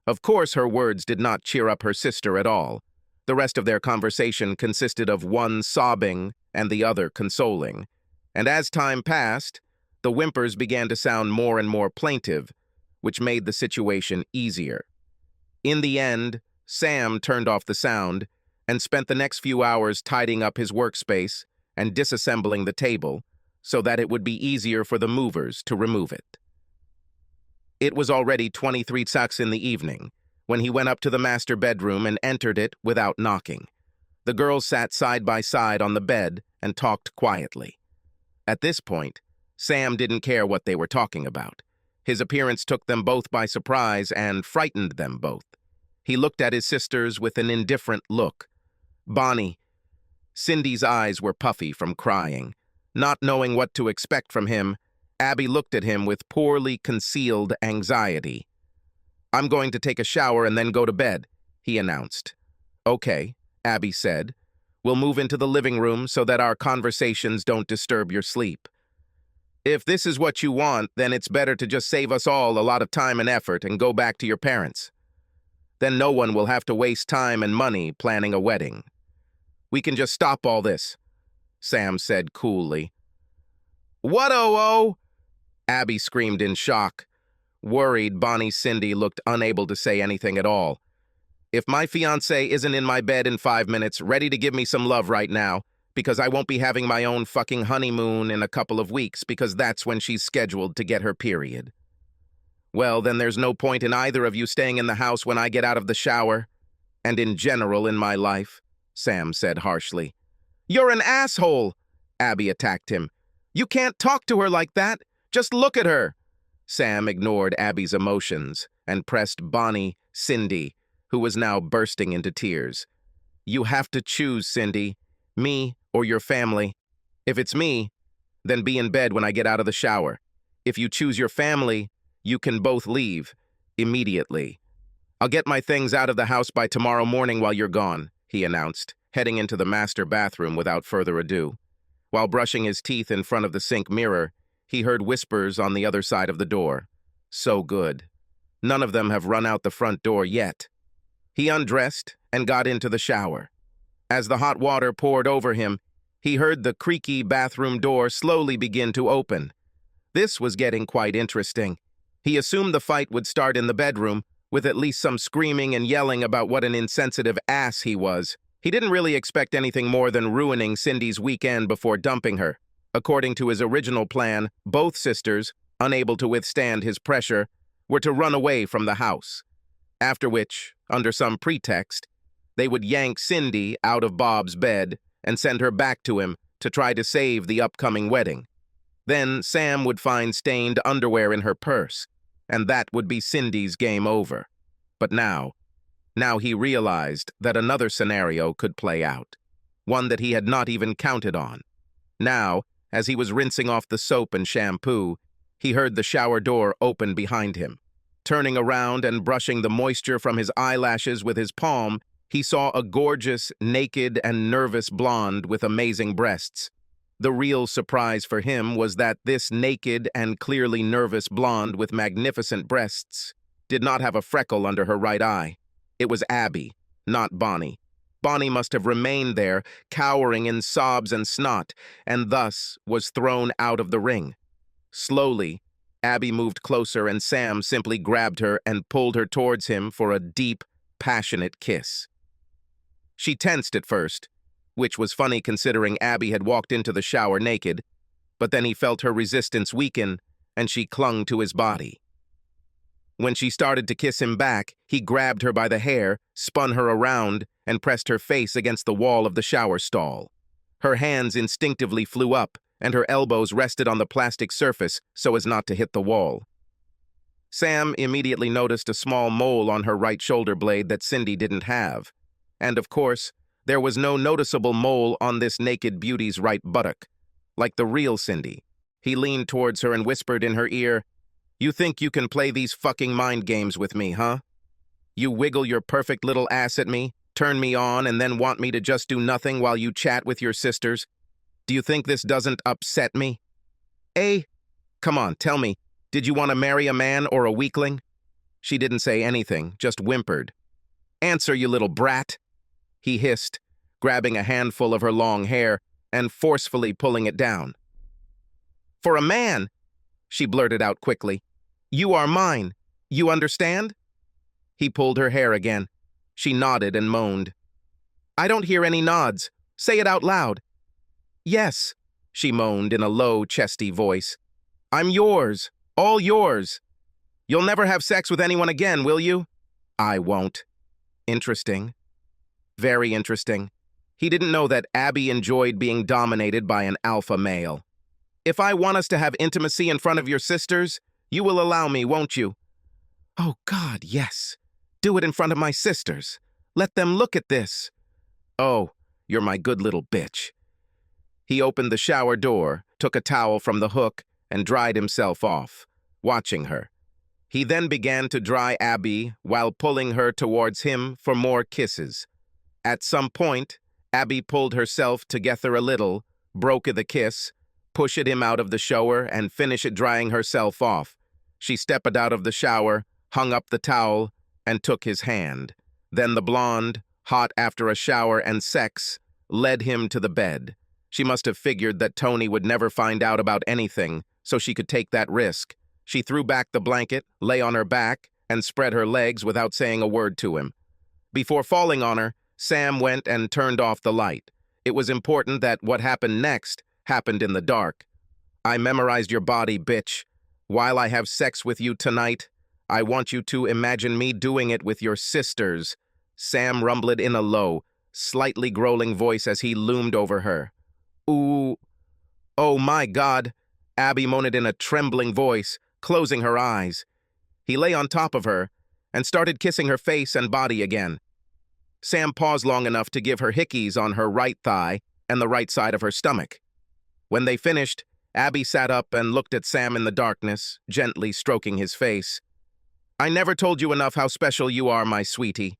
Speaker 1: Of course, her words did not cheer up her sister at all. The rest of their conversation consisted of one sobbing and the other consoling. And as time passed, the whimpers began to sound more and more plaintive, which made the situation easier. In the end, Sam turned off the sound and spent the next few hours tidying up his workspace and disassembling the table so that it would be easier for the movers to remove it. It was already 23 saks in the evening when he went up to the master bedroom and entered it without knocking. The girls sat side by side on the bed and talked quietly. At this point, Sam didn't care what they were talking about. His appearance took them both by surprise and frightened them both. He looked at his sisters with an indifferent look. "Bonnie." Cindy's eyes were puffy from crying. Not knowing what to expect from him, Abby looked at him with poorly concealed anxiety. "I'm going to take a shower and then go to bed," he announced. "Okay," Abby said. "We'll move into the living room so that our conversations don't disturb your sleep." "If this is what you want, then it's better to just save us all a lot of time and effort and go back to your parents. Then no one will have to waste time and money planning a wedding. We can just stop all this," Sam said coolly. "What-oh-oh?" Abby screamed in shock. Worried, Bonnie Cindy looked unable to say anything at all. "If my fiancé isn't in my bed in 5 minutes, ready to give me some love right now, because I won't be having my own fucking honeymoon in a couple of weeks because that's when she's scheduled to get her period. Well, then there's no point in either of you staying in the house when I get out of the shower, and in general in my life," Sam said harshly. "You're an asshole!" Abby attacked him. "You can't talk to her like that. Just look at her." Sam ignored Abby's emotions and pressed Bonnie, Cindy, who was now bursting into tears. "You have to choose, Cindy. Me or your family. If it's me, then be in bed when I get out of the shower. If you choose your family, you can both leave immediately. I'll get my things out of the house by tomorrow morning while you're gone," he announced, heading into the master bathroom without further ado. While brushing his teeth in front of the sink mirror, he heard whispers on the other side of the door. So good. None of them have run out the front door yet. He undressed and got into the shower. As the hot water poured over him, he heard the creaky bathroom door slowly begin to open. This was getting quite interesting. He assumed the fight would start in the bedroom, with at least some screaming and yelling about what an insensitive ass he was. He didn't really expect anything more than ruining Cindy's weekend before dumping her. According to his original plan, both sisters, unable to withstand his pressure, were to run away from the house. After which, under some pretext, they would yank Cindy out of Bob's bed and send her back to him to try to save the upcoming wedding. Then Sam would find stained underwear in her purse, and that would be Cindy's game over. But now he realized that another scenario could play out, one that he had not even counted on. Now, as he was rinsing off the soap and shampoo, he heard the shower door open behind him. Turning around and brushing the moisture from his eyelashes with his palm, he saw a gorgeous, naked, and nervous blonde with amazing breasts. The real surprise for him was that this naked and clearly nervous blonde with magnificent breasts did not have a freckle under her right eye. It was Abby, not Bonnie. Bonnie must have remained there, cowering in sobs and snot, and thus was thrown out of the ring. Slowly, Abby moved closer and Sam simply grabbed her and pulled her towards him for a deep, passionate kiss. She tensed at first, which was funny considering Abby had walked into the shower naked, but then he felt her resistance weaken and she clung to his body. When she started to kiss him back, he grabbed her by the hair, spun her around, and pressed her face against the wall of the shower stall. Her hands instinctively flew up, and her elbows rested on the plastic surface so as not to hit the wall. Sam immediately noticed a small mole on her right shoulder blade that Cindy didn't have. And of course, there was no noticeable mole on this naked beauty's right buttock. Like the real Cindy. He leaned towards her and whispered in her ear, "You think you can play these fucking mind games with me, huh? You wiggle your perfect little ass at me, turn me on, and then want me to just do nothing while you chat with your sisters? Do you think this doesn't upset me? Eh? Come on, tell me, did you want to marry a man or a weakling?" She didn't say anything, just whimpered. "Answer, you little brat," he hissed, grabbing a handful of her long hair and forcefully pulling it down. "For a man," she blurted out quickly. "You are mine. You understand?" He pulled her hair again. She nodded and moaned. "I don't hear any nods. Say it out loud." "Yes," she moaned in a low, chesty voice. "I'm yours. All yours. You'll never have sex with anyone again, will you?" "I won't." Interesting. Very interesting. He didn't know that Abby enjoyed being dominated by an alpha male. "If I want us to have intimacy in front of your sisters, you will allow me, won't you?" "Oh, God, yes. Do it in front of my sisters. Let them look at this." "Oh, you're my good little bitch." He opened the shower door, took a towel from the hook, and dried himself off, watching her. He then began to dry Abby while pulling her towards him for more kisses. At some point, Abby pulled herself together a little, broke the kiss, pushed him out of the shower, and finished drying herself off. She stepped out of the shower, hung up the towel, and took his hand. Then the blonde, hot after a shower and sex, led him to the bed. She must have figured that Tony would never find out about anything, so she could take that risk. She threw back the blanket, lay on her back, and spread her legs without saying a word to him. Before falling on her, Sam went and turned off the light. It was important that what happened next happened in the dark. "I memorized your body, bitch. While I have sex with you tonight, I want you to imagine me doing it with your sisters," Sam rumbled in a low, slightly growling voice as he loomed over her. "Ooh, oh my God," Abby moaned in a trembling voice, closing her eyes. He lay on top of her and started kissing her face and body again. Sam paused long enough to give her hickeys on her right thigh and the right side of her stomach. When they finished, Abby sat up and looked at Sam in the darkness, gently stroking his face. "I never told you enough how special you are, my sweetie."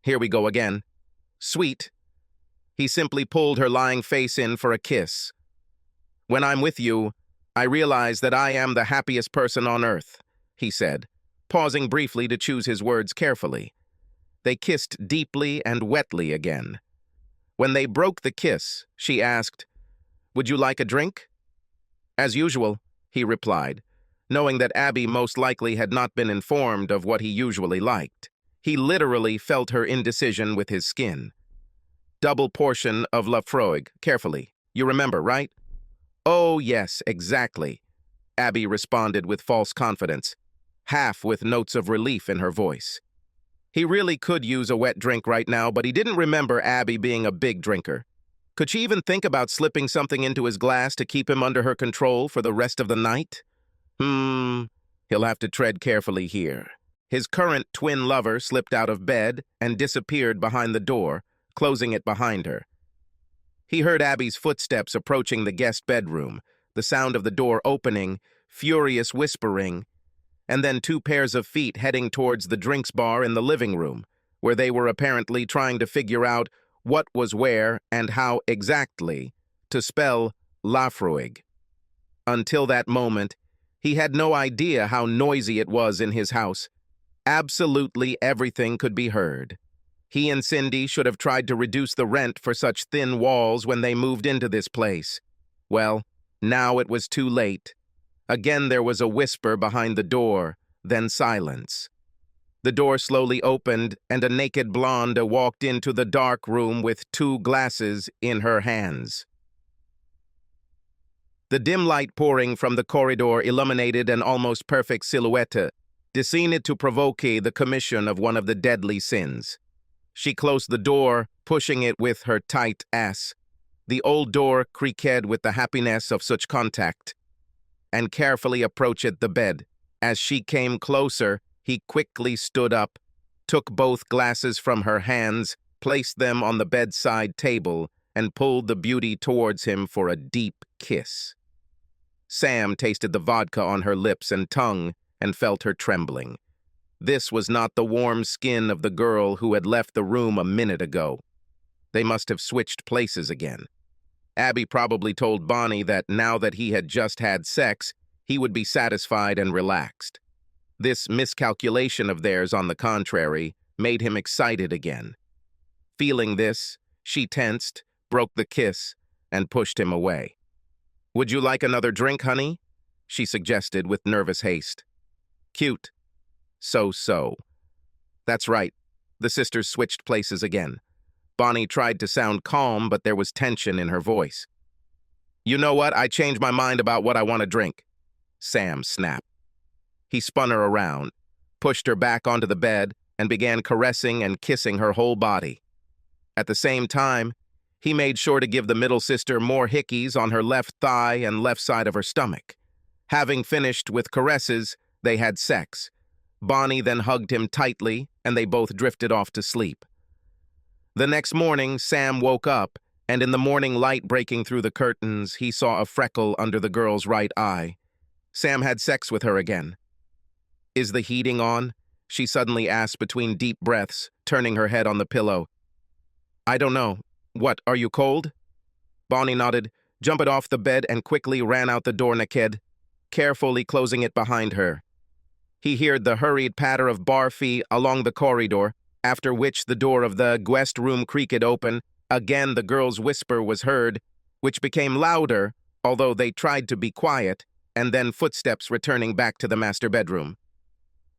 Speaker 1: Here we go again. "Sweet." He simply pulled her lying face in for a kiss. "When I'm with you, I realize that I am the happiest person on earth," he said, pausing briefly to choose his words carefully. They kissed deeply and wetly again. When they broke the kiss, she asked, "Would you like a drink?" "As usual," he replied, knowing that Abby most likely had not been informed of what he usually liked. He literally felt her indecision with his skin. "Double portion of Lafroig, carefully. You remember, right?" "Oh, yes, exactly," Abby responded with false confidence, half with notes of relief in her voice. He really could use a wet drink right now, but he didn't remember Abby being a big drinker. Could she even think about slipping something into his glass to keep him under her control for the rest of the night? He'll have to tread carefully here. His current twin lover slipped out of bed and disappeared behind the door, closing it behind her. He heard Abby's footsteps approaching the guest bedroom, the sound of the door opening, furious whispering, and then 2 pairs of feet heading towards the drinks bar in the living room, where they were apparently trying to figure out what was where and how exactly to spell Lafroig. Until that moment, he had no idea how noisy it was in his house. Absolutely everything could be heard. He and Cindy should have tried to reduce the rent for such thin walls when they moved into this place. Well, now it was too late. Again there was a whisper behind the door, then silence. The door slowly opened, and a naked blonde walked into the dark room with 2 glasses in her hands. The dim light pouring from the corridor illuminated an almost perfect silhouette, destined to provoke the commission of one of the deadly sins. She closed the door, pushing it with her tight ass. The old door creaked with the happiness of such contact, and carefully approached the bed. As she came closer, he quickly stood up, took both glasses from her hands, placed them on the bedside table, and pulled the beauty towards him for a deep kiss. Sam tasted the vodka on her lips and tongue and felt her trembling. This was not the warm skin of the girl who had left the room a minute ago. They must have switched places again. Abby probably told Bonnie that now that he had just had sex, he would be satisfied and relaxed. This miscalculation of theirs, on the contrary, made him excited again. Feeling this, she tensed, broke the kiss, and pushed him away. "Would you like another drink, honey?" she suggested with nervous haste. "Cute." So. That's right. The sisters switched places again. Bonnie tried to sound calm, but there was tension in her voice. "You know what? I changed my mind about what I want to drink," Sam snapped. He spun her around, pushed her back onto the bed, and began caressing and kissing her whole body. At the same time, he made sure to give the middle sister more hickeys on her left thigh and left side of her stomach. Having finished with caresses, they had sex. Bonnie then hugged him tightly, and they both drifted off to sleep. The next morning, Sam woke up, and in the morning light breaking through the curtains, he saw a freckle under the girl's right eye. Sam had sex with her again. "Is the heating on?" she suddenly asked between deep breaths, turning her head on the pillow. "I don't know. What, are you cold?" Bonnie nodded, jumped off the bed, and quickly ran out the door naked, carefully closing it behind her. He heard the hurried patter of bare feet along the corridor, after which the door of the guest room creaked open. Again the girl's whisper was heard, which became louder, although they tried to be quiet, and then footsteps returning back to the master bedroom.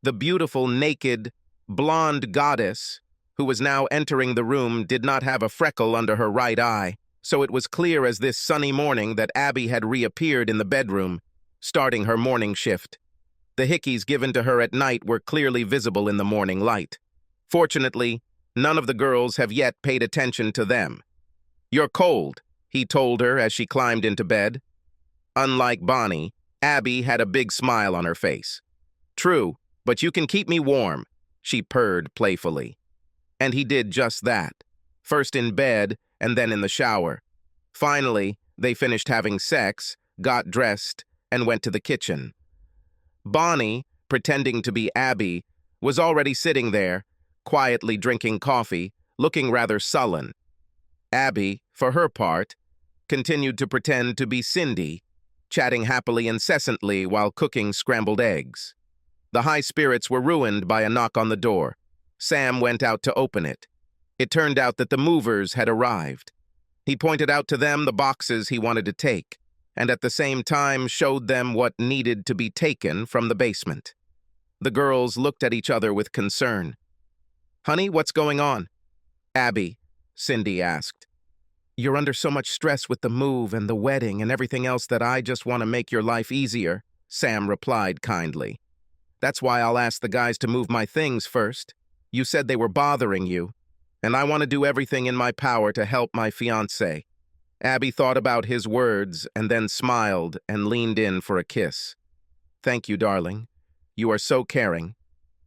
Speaker 1: The beautiful, naked, blonde goddess, who was now entering the room, did not have a freckle under her right eye, so it was clear as this sunny morning that Abby had reappeared in the bedroom, starting her morning shift. The hickeys given to her at night were clearly visible in the morning light. Fortunately, None of the girls have yet paid attention to them. "You're cold," he told her as she climbed into bed. Unlike Bonnie, Abby had a big smile on her face. "True, but you can keep me warm," she purred playfully. And he did just that, first in bed and then in the shower. Finally, they finished having sex, got dressed, and went to the kitchen. Bonnie, pretending to be Abby, was already sitting there, quietly drinking coffee, looking rather sullen. Abby, for her part, continued to pretend to be Cindy, chatting happily incessantly while cooking scrambled eggs. The high spirits were ruined by a knock on the door. Sam went out to open it. It turned out that the movers had arrived. He pointed out to them the boxes he wanted to take, and at the same time showed them what needed to be taken from the basement. The girls looked at each other with concern. "Honey, what's going on?" "Abby," Cindy asked. "You're under so much stress with the move and the wedding and everything else that I just want to make your life easier," Sam replied kindly. "That's why I'll ask the guys to move my things first. You said they were bothering you, and I want to do everything in my power to help my fiancé." Abby thought about his words and then smiled and leaned in for a kiss. "Thank you, darling. You are so caring."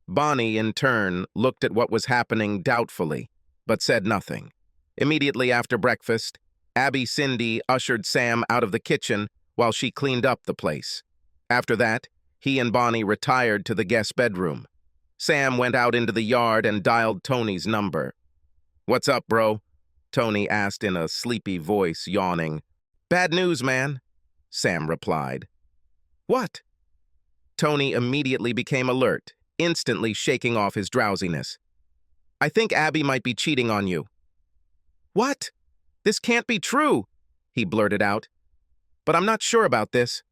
Speaker 1: Bonnie, in turn, looked at what was happening doubtfully, but said nothing. Immediately after breakfast, Abby Cindy ushered Sam out of the kitchen while she cleaned up the place. After that, he and Bonnie retired to the guest bedroom. Sam went out into the yard and dialed Tony's number. "What's up, bro?" Tony asked in a sleepy voice, yawning. "Bad news, man," Sam replied. "What?" Tony immediately became alert, instantly shaking off his drowsiness. "I think Abby might be cheating on you." "What? This can't be true," he blurted out. "But I'm not sure about this.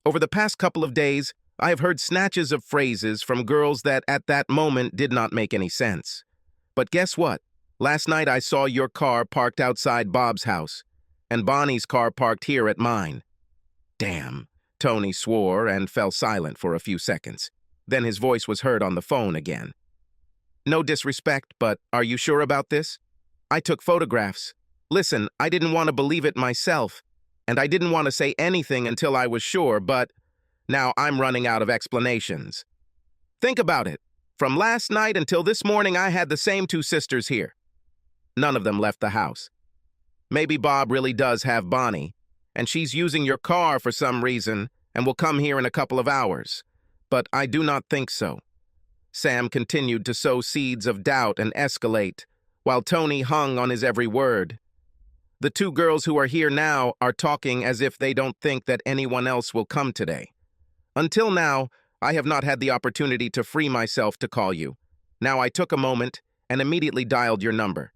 Speaker 1: Over the past couple of days, I have heard snatches of phrases from girls that at that moment did not make any sense. But guess what? Last night I saw your car parked outside Bob's house, and Bonnie's car parked here at mine." "Damn," Tony swore and fell silent for a few seconds. Then his voice was heard on the phone again. "No disrespect, but are you sure about this? I took photographs. Listen, I didn't want to believe it myself, and I didn't want to say anything until I was sure, but now I'm running out of explanations. Think about it. From last night until this morning, I had the same two sisters here. None of them left the house. Maybe Bob really does have Bonnie, and she's using your car for some reason and will come here in a couple of hours. But I do not think so." Sam continued to sow seeds of doubt and escalate, while Tony hung on his every word. "The two girls who are here now are talking as if they don't think that anyone else will come today. Until now, I have not had the opportunity to free myself to call you. Now I took a moment and immediately dialed your number.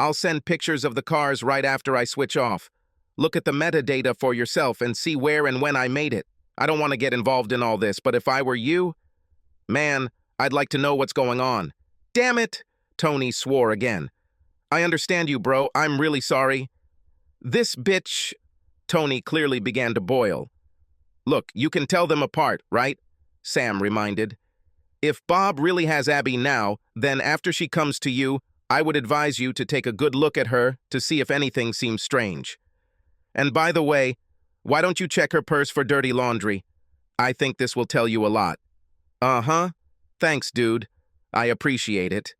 Speaker 1: I'll send pictures of the cars right after I switch off. Look at the metadata for yourself and see where and when I made it. I don't want to get involved in all this, but if I were you, man, I'd like to know what's going on." "Damn it!" Tony swore again. "I understand you, bro. I'm really sorry. This bitch..." Tony clearly began to boil. "Look, you can tell them apart, right?" Sam reminded. "If Bob really has Abby now, then after she comes to you, I would advise you to take a good look at her to see if anything seems strange. And by the way, why don't you check her purse for dirty laundry? I think this will tell you a lot." "Uh-huh. Thanks, dude. I appreciate it."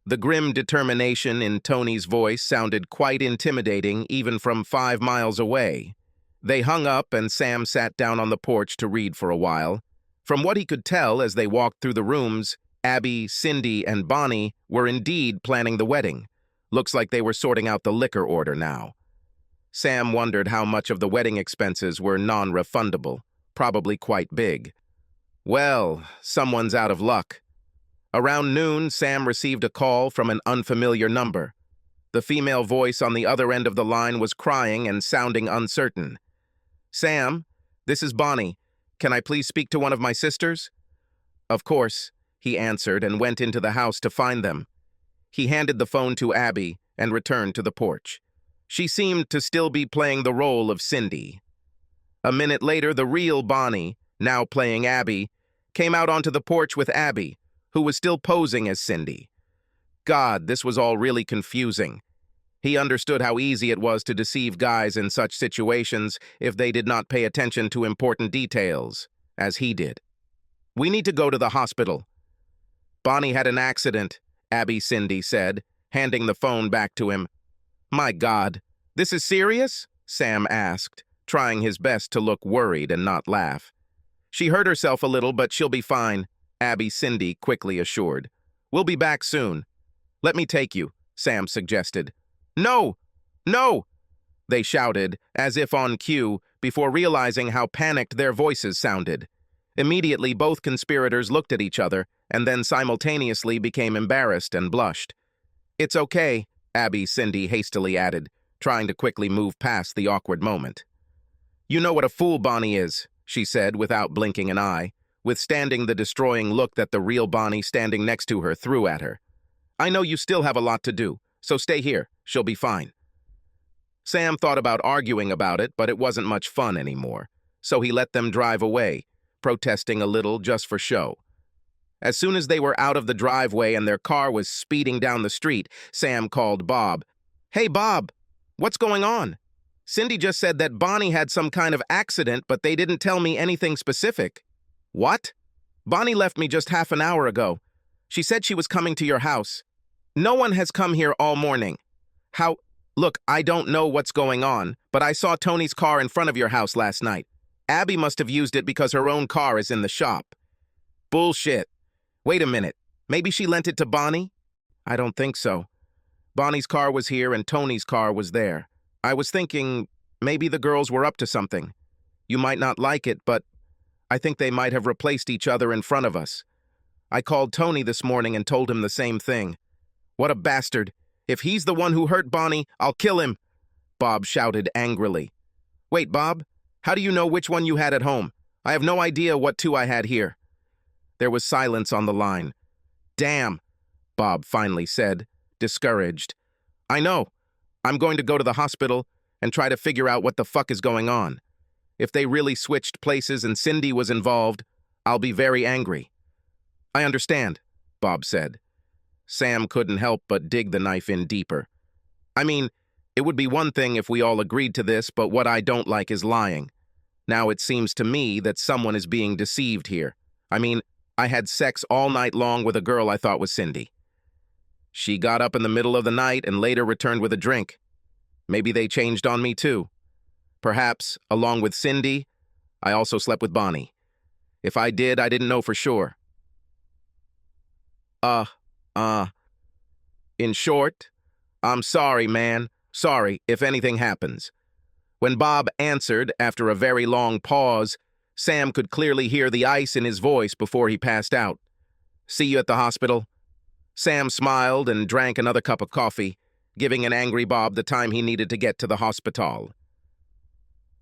Speaker 1: The grim determination in Tony's voice sounded quite intimidating even from 5 miles away. They hung up and Sam sat down on the porch to read for a while. From what he could tell as they walked through the rooms, Abby, Cindy, and Bonnie were indeed planning the wedding. Looks like they were sorting out the liquor order now. Sam wondered how much of the wedding expenses were non-refundable, probably quite big. Well, someone's out of luck. Around noon, Sam received a call from an unfamiliar number. The female voice on the other end of the line was crying and sounding uncertain. "Sam, this is Bonnie. Can I please speak to one of my sisters?" "Of course," he answered and went into the house to find them. He handed the phone to Abby and returned to the porch. She seemed to still be playing the role of Cindy. A minute later, the real Bonnie, now playing Abby, came out onto the porch with Abby, who was still posing as Cindy. God, this was all really confusing. He understood how easy it was to deceive guys in such situations if they did not pay attention to important details, as he did. "We need to go to the hospital." "Bonnie had an accident," Abby Cindy said, handing the phone back to him. "My God, this is serious?" Sam asked, trying his best to look worried and not laugh. "She hurt herself a little, but she'll be fine," Abby Cindy quickly assured. "We'll be back soon." "Let me take you," Sam suggested. "No! No!" they shouted, as if on cue, before realizing how panicked their voices sounded. Immediately, both conspirators looked at each other, and then simultaneously became embarrassed and blushed. "It's okay," Abby Cindy hastily added, trying to quickly move past the awkward moment. "You know what a fool Bonnie is," she said without blinking an eye, withstanding the destroying look that the real Bonnie standing next to her threw at her. "I know you still have a lot to do, so stay here. She'll be fine." Sam thought about arguing about it, but it wasn't much fun anymore, so he let them drive away, protesting a little just for show. As soon as they were out of the driveway and their car was speeding down the street, Sam called Bob. "Hey, Bob, what's going on? Cindy just said that Bonnie had some kind of accident, but they didn't tell me anything specific." "What?" "Bonnie left me just half an hour ago. She said she was coming to your house. No one has come here all morning." "How? Look, I don't know what's going on, but I saw Tony's car in front of your house last night. Abby must have used it because her own car is in the shop." "Bullshit. Wait a minute. Maybe she lent it to Bonnie?" "I don't think so. Bonnie's car was here and Tony's car was there. I was thinking maybe the girls were up to something. You might not like it, but I think they might have replaced each other in front of us. I called Tony this morning and told him the same thing." "What a bastard. If he's the one who hurt Bonnie, I'll kill him," Bob shouted angrily. "Wait, Bob, how do you know which one you had at home? I have no idea what two I had here." There was silence on the line. "Damn," Bob finally said, discouraged. "I know. I'm going to go to the hospital and try to figure out what the fuck is going on. If they really switched places and Cindy was involved, I'll be very angry." "I understand," Bob said. Sam couldn't help but dig the knife in deeper. "I mean, it would be one thing if we all agreed to this, but what I don't like is lying. Now it seems to me that someone is being deceived here. I mean, I had sex all night long with a girl I thought was Cindy. She got up in the middle of the night and later returned with a drink. Maybe they changed on me too. Perhaps, along with Cindy, I also slept with Bonnie. If I did, I didn't know for sure. In short, I'm sorry, man. Sorry if anything happens." When Bob answered after a very long pause, Sam could clearly hear the ice in his voice before he passed out. "See you at the hospital." Sam smiled and drank another cup of coffee, giving an angry Bob the time he needed to get to the hospital.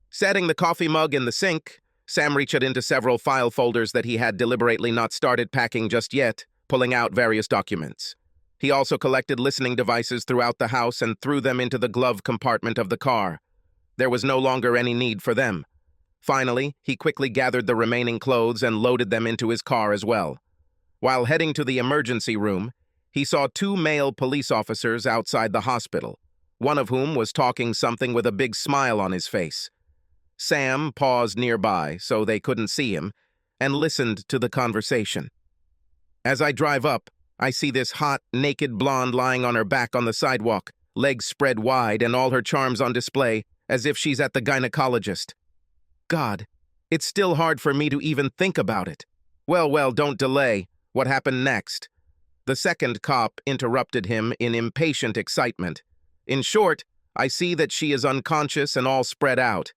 Speaker 1: Setting the coffee mug in the sink, Sam reached into several file folders that he had deliberately not started packing just yet, pulling out various documents. He also collected listening devices throughout the house and threw them into the glove compartment of the car. There was no longer any need for them. Finally, he quickly gathered the remaining clothes and loaded them into his car as well. While heading to the emergency room, he saw two male police officers outside the hospital, one of whom was talking something with a big smile on his face. Sam paused nearby so they couldn't see him and listened to the conversation. "As I drive up, I see this hot, naked blonde lying on her back on the sidewalk, legs spread wide and all her charms on display, as if she's at the gynecologist. God, it's still hard for me to even think about it." Well, don't delay. What happened next?" The second cop interrupted him in impatient excitement. "In short, I see that she is unconscious and all spread out.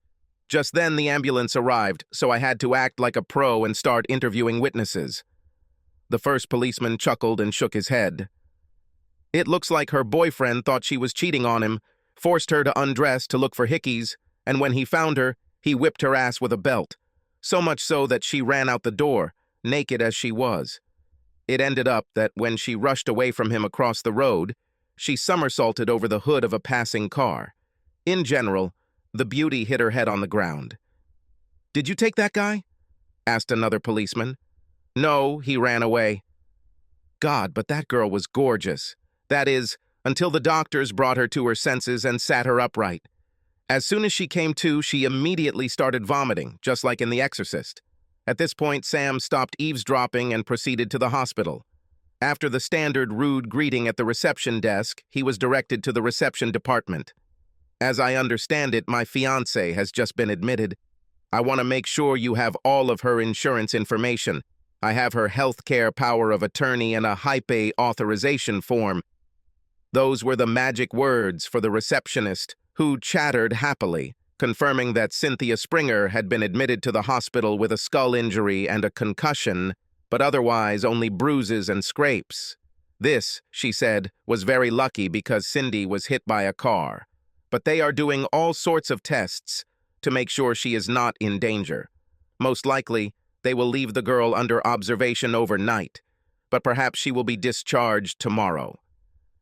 Speaker 1: Just then the ambulance arrived, so I had to act like a pro and start interviewing witnesses." The first policeman chuckled and shook his head. "It looks like her boyfriend thought she was cheating on him, forced her to undress to look for hickeys, and when he found her, he whipped her ass with a belt. So much so that she ran out the door, naked as she was. It ended up that when she rushed away from him across the road, she somersaulted over the hood of a passing car. In general, the beauty hit her head on the ground." "Did you take that guy?" asked another policeman. "No, he ran away." "God, but that girl was gorgeous. That is, until the doctors brought her to her senses and sat her upright. As soon as she came to, she immediately started vomiting, just like in The Exorcist. At this point, Sam stopped eavesdropping and proceeded to the hospital. After the standard rude greeting at the reception desk, he was directed to the reception department. As I understand it, my fiancée has just been admitted. I want to make sure you have all of her insurance information. I have her healthcare power of attorney and a hype authorization form. Those were the magic words for the receptionist, who chattered happily, confirming that Cynthia Springer had been admitted to the hospital with a skull injury and a concussion, but otherwise only bruises and scrapes. This, she said, was very lucky because Cindy was hit by a car. But they are doing all sorts of tests to make sure she is not in danger. Most likely, they will leave the girl under observation overnight, but perhaps she will be discharged tomorrow.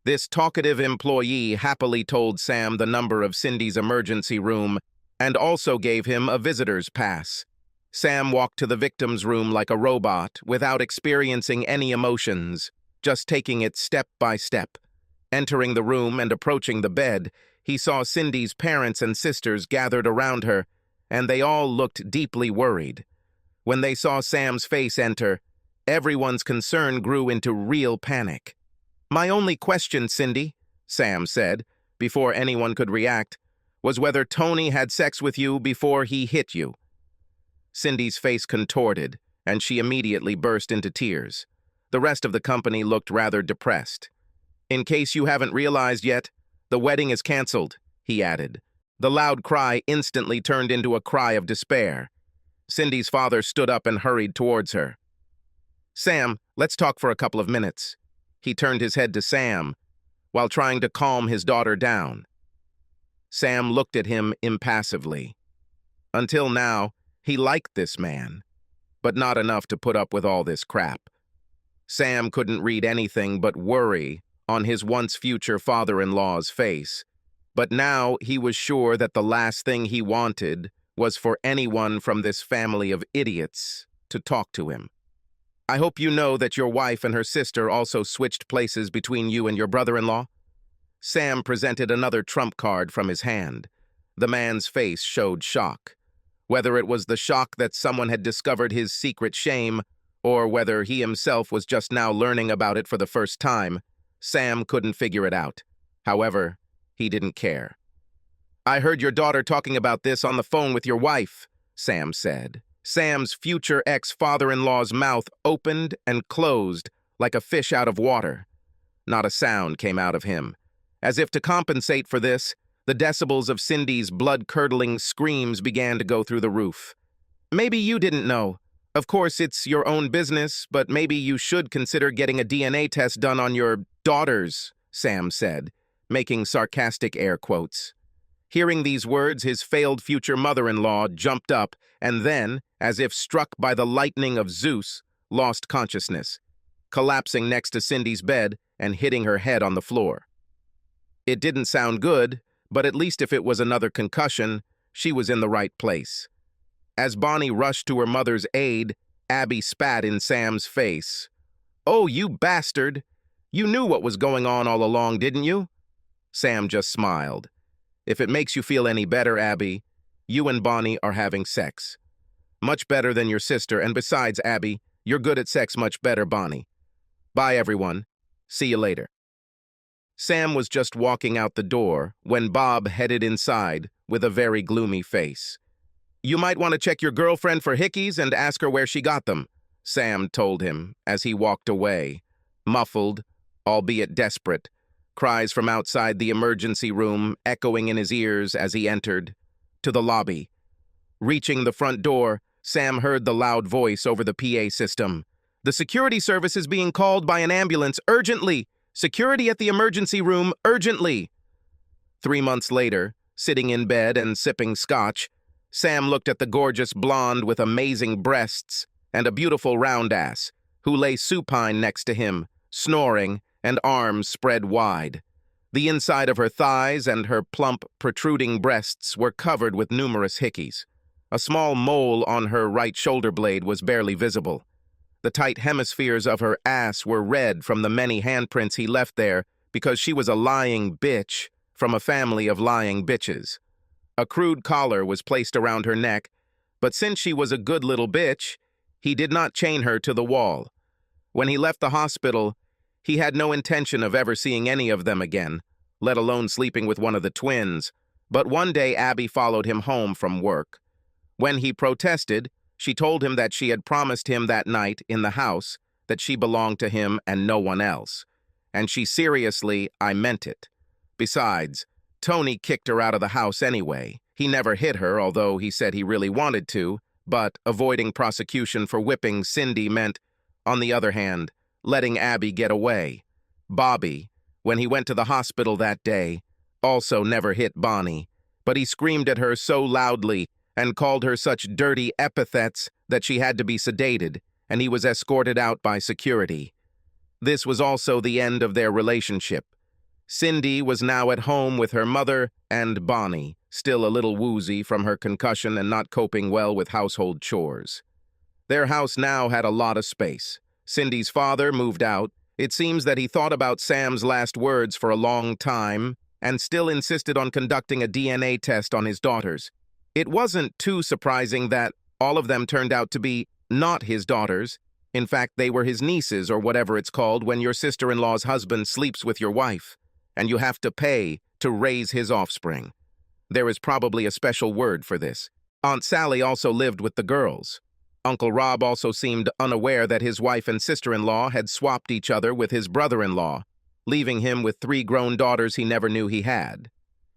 Speaker 1: This talkative employee happily told Sam the number of Cindy's emergency room and also gave him a visitor's pass. Sam walked to the victim's room like a robot without experiencing any emotions, just taking it step by step. Entering the room and approaching the bed, he saw Cindy's parents and sisters gathered around her, and they all looked deeply worried. When they saw Sam's face enter, everyone's concern grew into real panic. "My only question, Cindy," Sam said, before anyone could react, "was whether Tony had sex with you before he hit you." Cindy's face contorted, and she immediately burst into tears. The rest of the company looked rather depressed. "In case you haven't realized yet, the wedding is canceled," he added. The loud cry instantly turned into a cry of despair. Cindy's father stood up and hurried towards her. "Sam, let's talk for a couple of minutes." He turned his head to Sam, while trying to calm his daughter down. Sam looked at him impassively. Until now, he liked this man, but not enough to put up with all this crap. Sam couldn't read anything but worry on his once-future father-in-law's face, but now he was sure that the last thing he wanted was for anyone from this family of idiots to talk to him. "I hope you know that your wife and her sister also switched places between you and your brother-in-law." Sam presented another trump card from his hand. The man's face showed shock. Whether it was the shock that someone had discovered his secret shame, or whether he himself was just now learning about it for the first time, Sam couldn't figure it out. However, he didn't care. "I heard your daughter talking about this on the phone with your wife," Sam said. Sam's future ex-father-in-law's mouth opened and closed like a fish out of water. Not a sound came out of him. As if to compensate for this, the decibels of Cindy's blood-curdling screams began to go through the roof. "Maybe you didn't know. Of course, it's your own business, but maybe you should consider getting a DNA test done on your daughters," Sam said, making sarcastic air quotes. Hearing these words, his failed future mother-in-law jumped up and then, as if struck by the lightning of Zeus, lost consciousness, collapsing next to Cindy's bed and hitting her head on the floor. It didn't sound good, but at least if it was another concussion, she was in the right place. As Bonnie rushed to her mother's aid, Abby spat in Sam's face. "Oh, you bastard! You knew what was going on all along, didn't you?" Sam just smiled. "If it makes you feel any better, Abby, you and Bonnie are having sex. Much better than your sister, and besides, Abby, you're good at sex much better, Bonnie. Bye, everyone. See you later." Sam was just walking out the door when Bob headed inside with a very gloomy face. "You might want to check your girlfriend for hickeys and ask her where she got them," Sam told him as he walked away. Muffled, albeit desperate, cries from outside the emergency room echoing in his ears as he entered. To the lobby. Reaching the front door, Sam heard the loud voice over the PA system. "The security service is being called by an ambulance, urgently! Security at the emergency room, urgently!" 3 months later, sitting in bed and sipping scotch, Sam looked at the gorgeous blonde with amazing breasts and a beautiful round ass, who lay supine next to him, snoring and arms spread wide. The inside of her thighs and her plump, protruding breasts were covered with numerous hickeys. A small mole on her right shoulder blade was barely visible. The tight hemispheres of her ass were red from the many handprints he left there because she was a lying bitch from a family of lying bitches. A crude collar was placed around her neck, but since she was a good little bitch, he did not chain her to the wall. When he left the hospital, he had no intention of ever seeing any of them again, let alone sleeping with one of the twins. But one day Abby followed him home from work. When he protested, she told him that she had promised him that night in the house that she belonged to him and no one else. And she seriously, I meant it. Besides, Tony kicked her out of the house anyway. He never hit her, although he said he really wanted to, but avoiding prosecution for whipping Cindy meant, on the other hand, letting Abby get away. Bobby, when he went to the hospital that day, also never hit Bonnie, but he screamed at her so loudly and called her such dirty epithets that she had to be sedated, and he was escorted out by security. This was also the end of their relationship. Cindy was now at home with her mother and Bonnie, still a little woozy from her concussion and not coping well with household chores. Their house now had a lot of space. Cindy's father moved out. It seems that he thought about Sam's last words for a long time and still insisted on conducting a DNA test on his daughters. It wasn't too surprising that all of them turned out to be not his daughters. In fact, they were his nieces, or whatever it's called when your sister-in-law's husband sleeps with your wife, and you have to pay to raise his offspring. There is probably a special word for this. Aunt Sally also lived with the girls. Uncle Rob also seemed unaware that his wife and sister-in-law had swapped each other with his brother-in-law, leaving him with 3 grown daughters he never knew he had.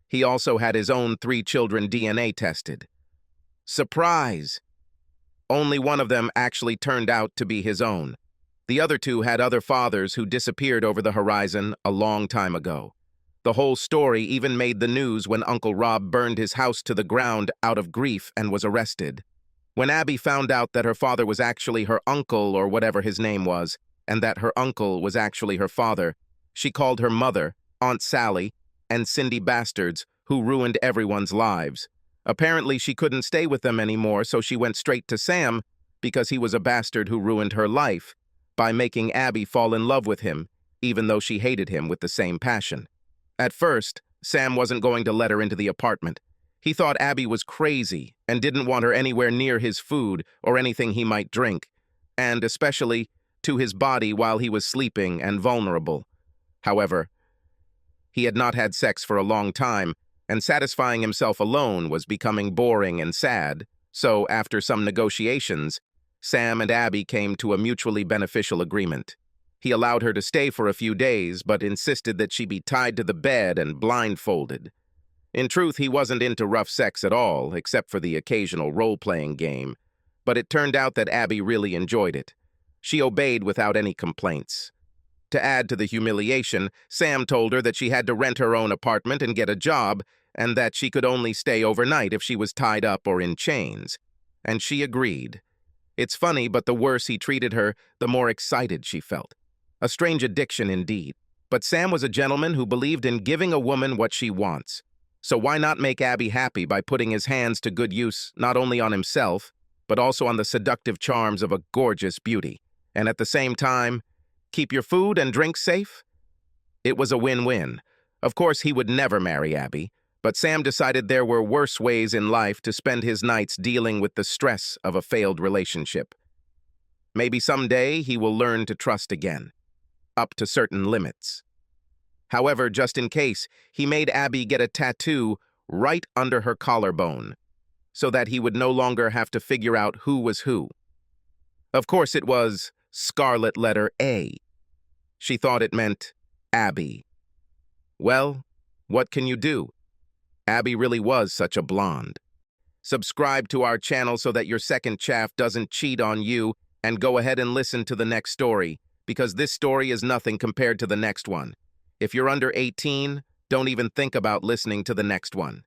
Speaker 1: He also had his own 3 children DNA tested. Surprise! Only one of them actually turned out to be his own. The other 2 had other fathers who disappeared over the horizon a long time ago. The whole story even made the news when Uncle Rob burned his house to the ground out of grief and was arrested. When Abby found out that her father was actually her uncle, or whatever his name was, and that her uncle was actually her father, she called her mother, Aunt Sally, and Cindy bastards who ruined everyone's lives. Apparently she couldn't stay with them anymore, so she went straight to Sam because he was a bastard who ruined her life by making Abby fall in love with him, even though she hated him with the same passion. At first, Sam wasn't going to let her into the apartment. He thought Abby was crazy and didn't want her anywhere near his food or anything he might drink, and especially to his body while he was sleeping and vulnerable. However, he had not had sex for a long time, and satisfying himself alone was becoming boring and sad, so after some negotiations, Sam and Abby came to a mutually beneficial agreement. He allowed her to stay for a few days, but insisted that she be tied to the bed and blindfolded. In truth, he wasn't into rough sex at all, except for the occasional role-playing game, but it turned out that Abby really enjoyed it. She obeyed without any complaints. To add to the humiliation, Sam told her that she had to rent her own apartment and get a job, and that she could only stay overnight if she was tied up or in chains. And she agreed. It's funny, but the worse he treated her, the more excited she felt. A strange addiction indeed. But Sam was a gentleman who believed in giving a woman what she wants. So why not make Abby happy by putting his hands to good use not only on himself, but also on the seductive charms of a gorgeous beauty, and at the same time, keep your food and drink safe? It was a win-win. Of course, he would never marry Abby, but Sam decided there were worse ways in life to spend his nights dealing with the stress of a failed relationship. Maybe someday he will learn to trust again, up to certain limits. However, just in case, he made Abby get a tattoo right under her collarbone, so that he would no longer have to figure out who was who. Of course, it was scarlet letter A. She thought it meant Abby. Well, what can you do? Abby really was such a blonde. Subscribe to our channel so that your second chaff doesn't cheat on you, and go ahead and listen to the next story, because this story is nothing compared to the next one. If you're under 18, don't even think about listening to the next one.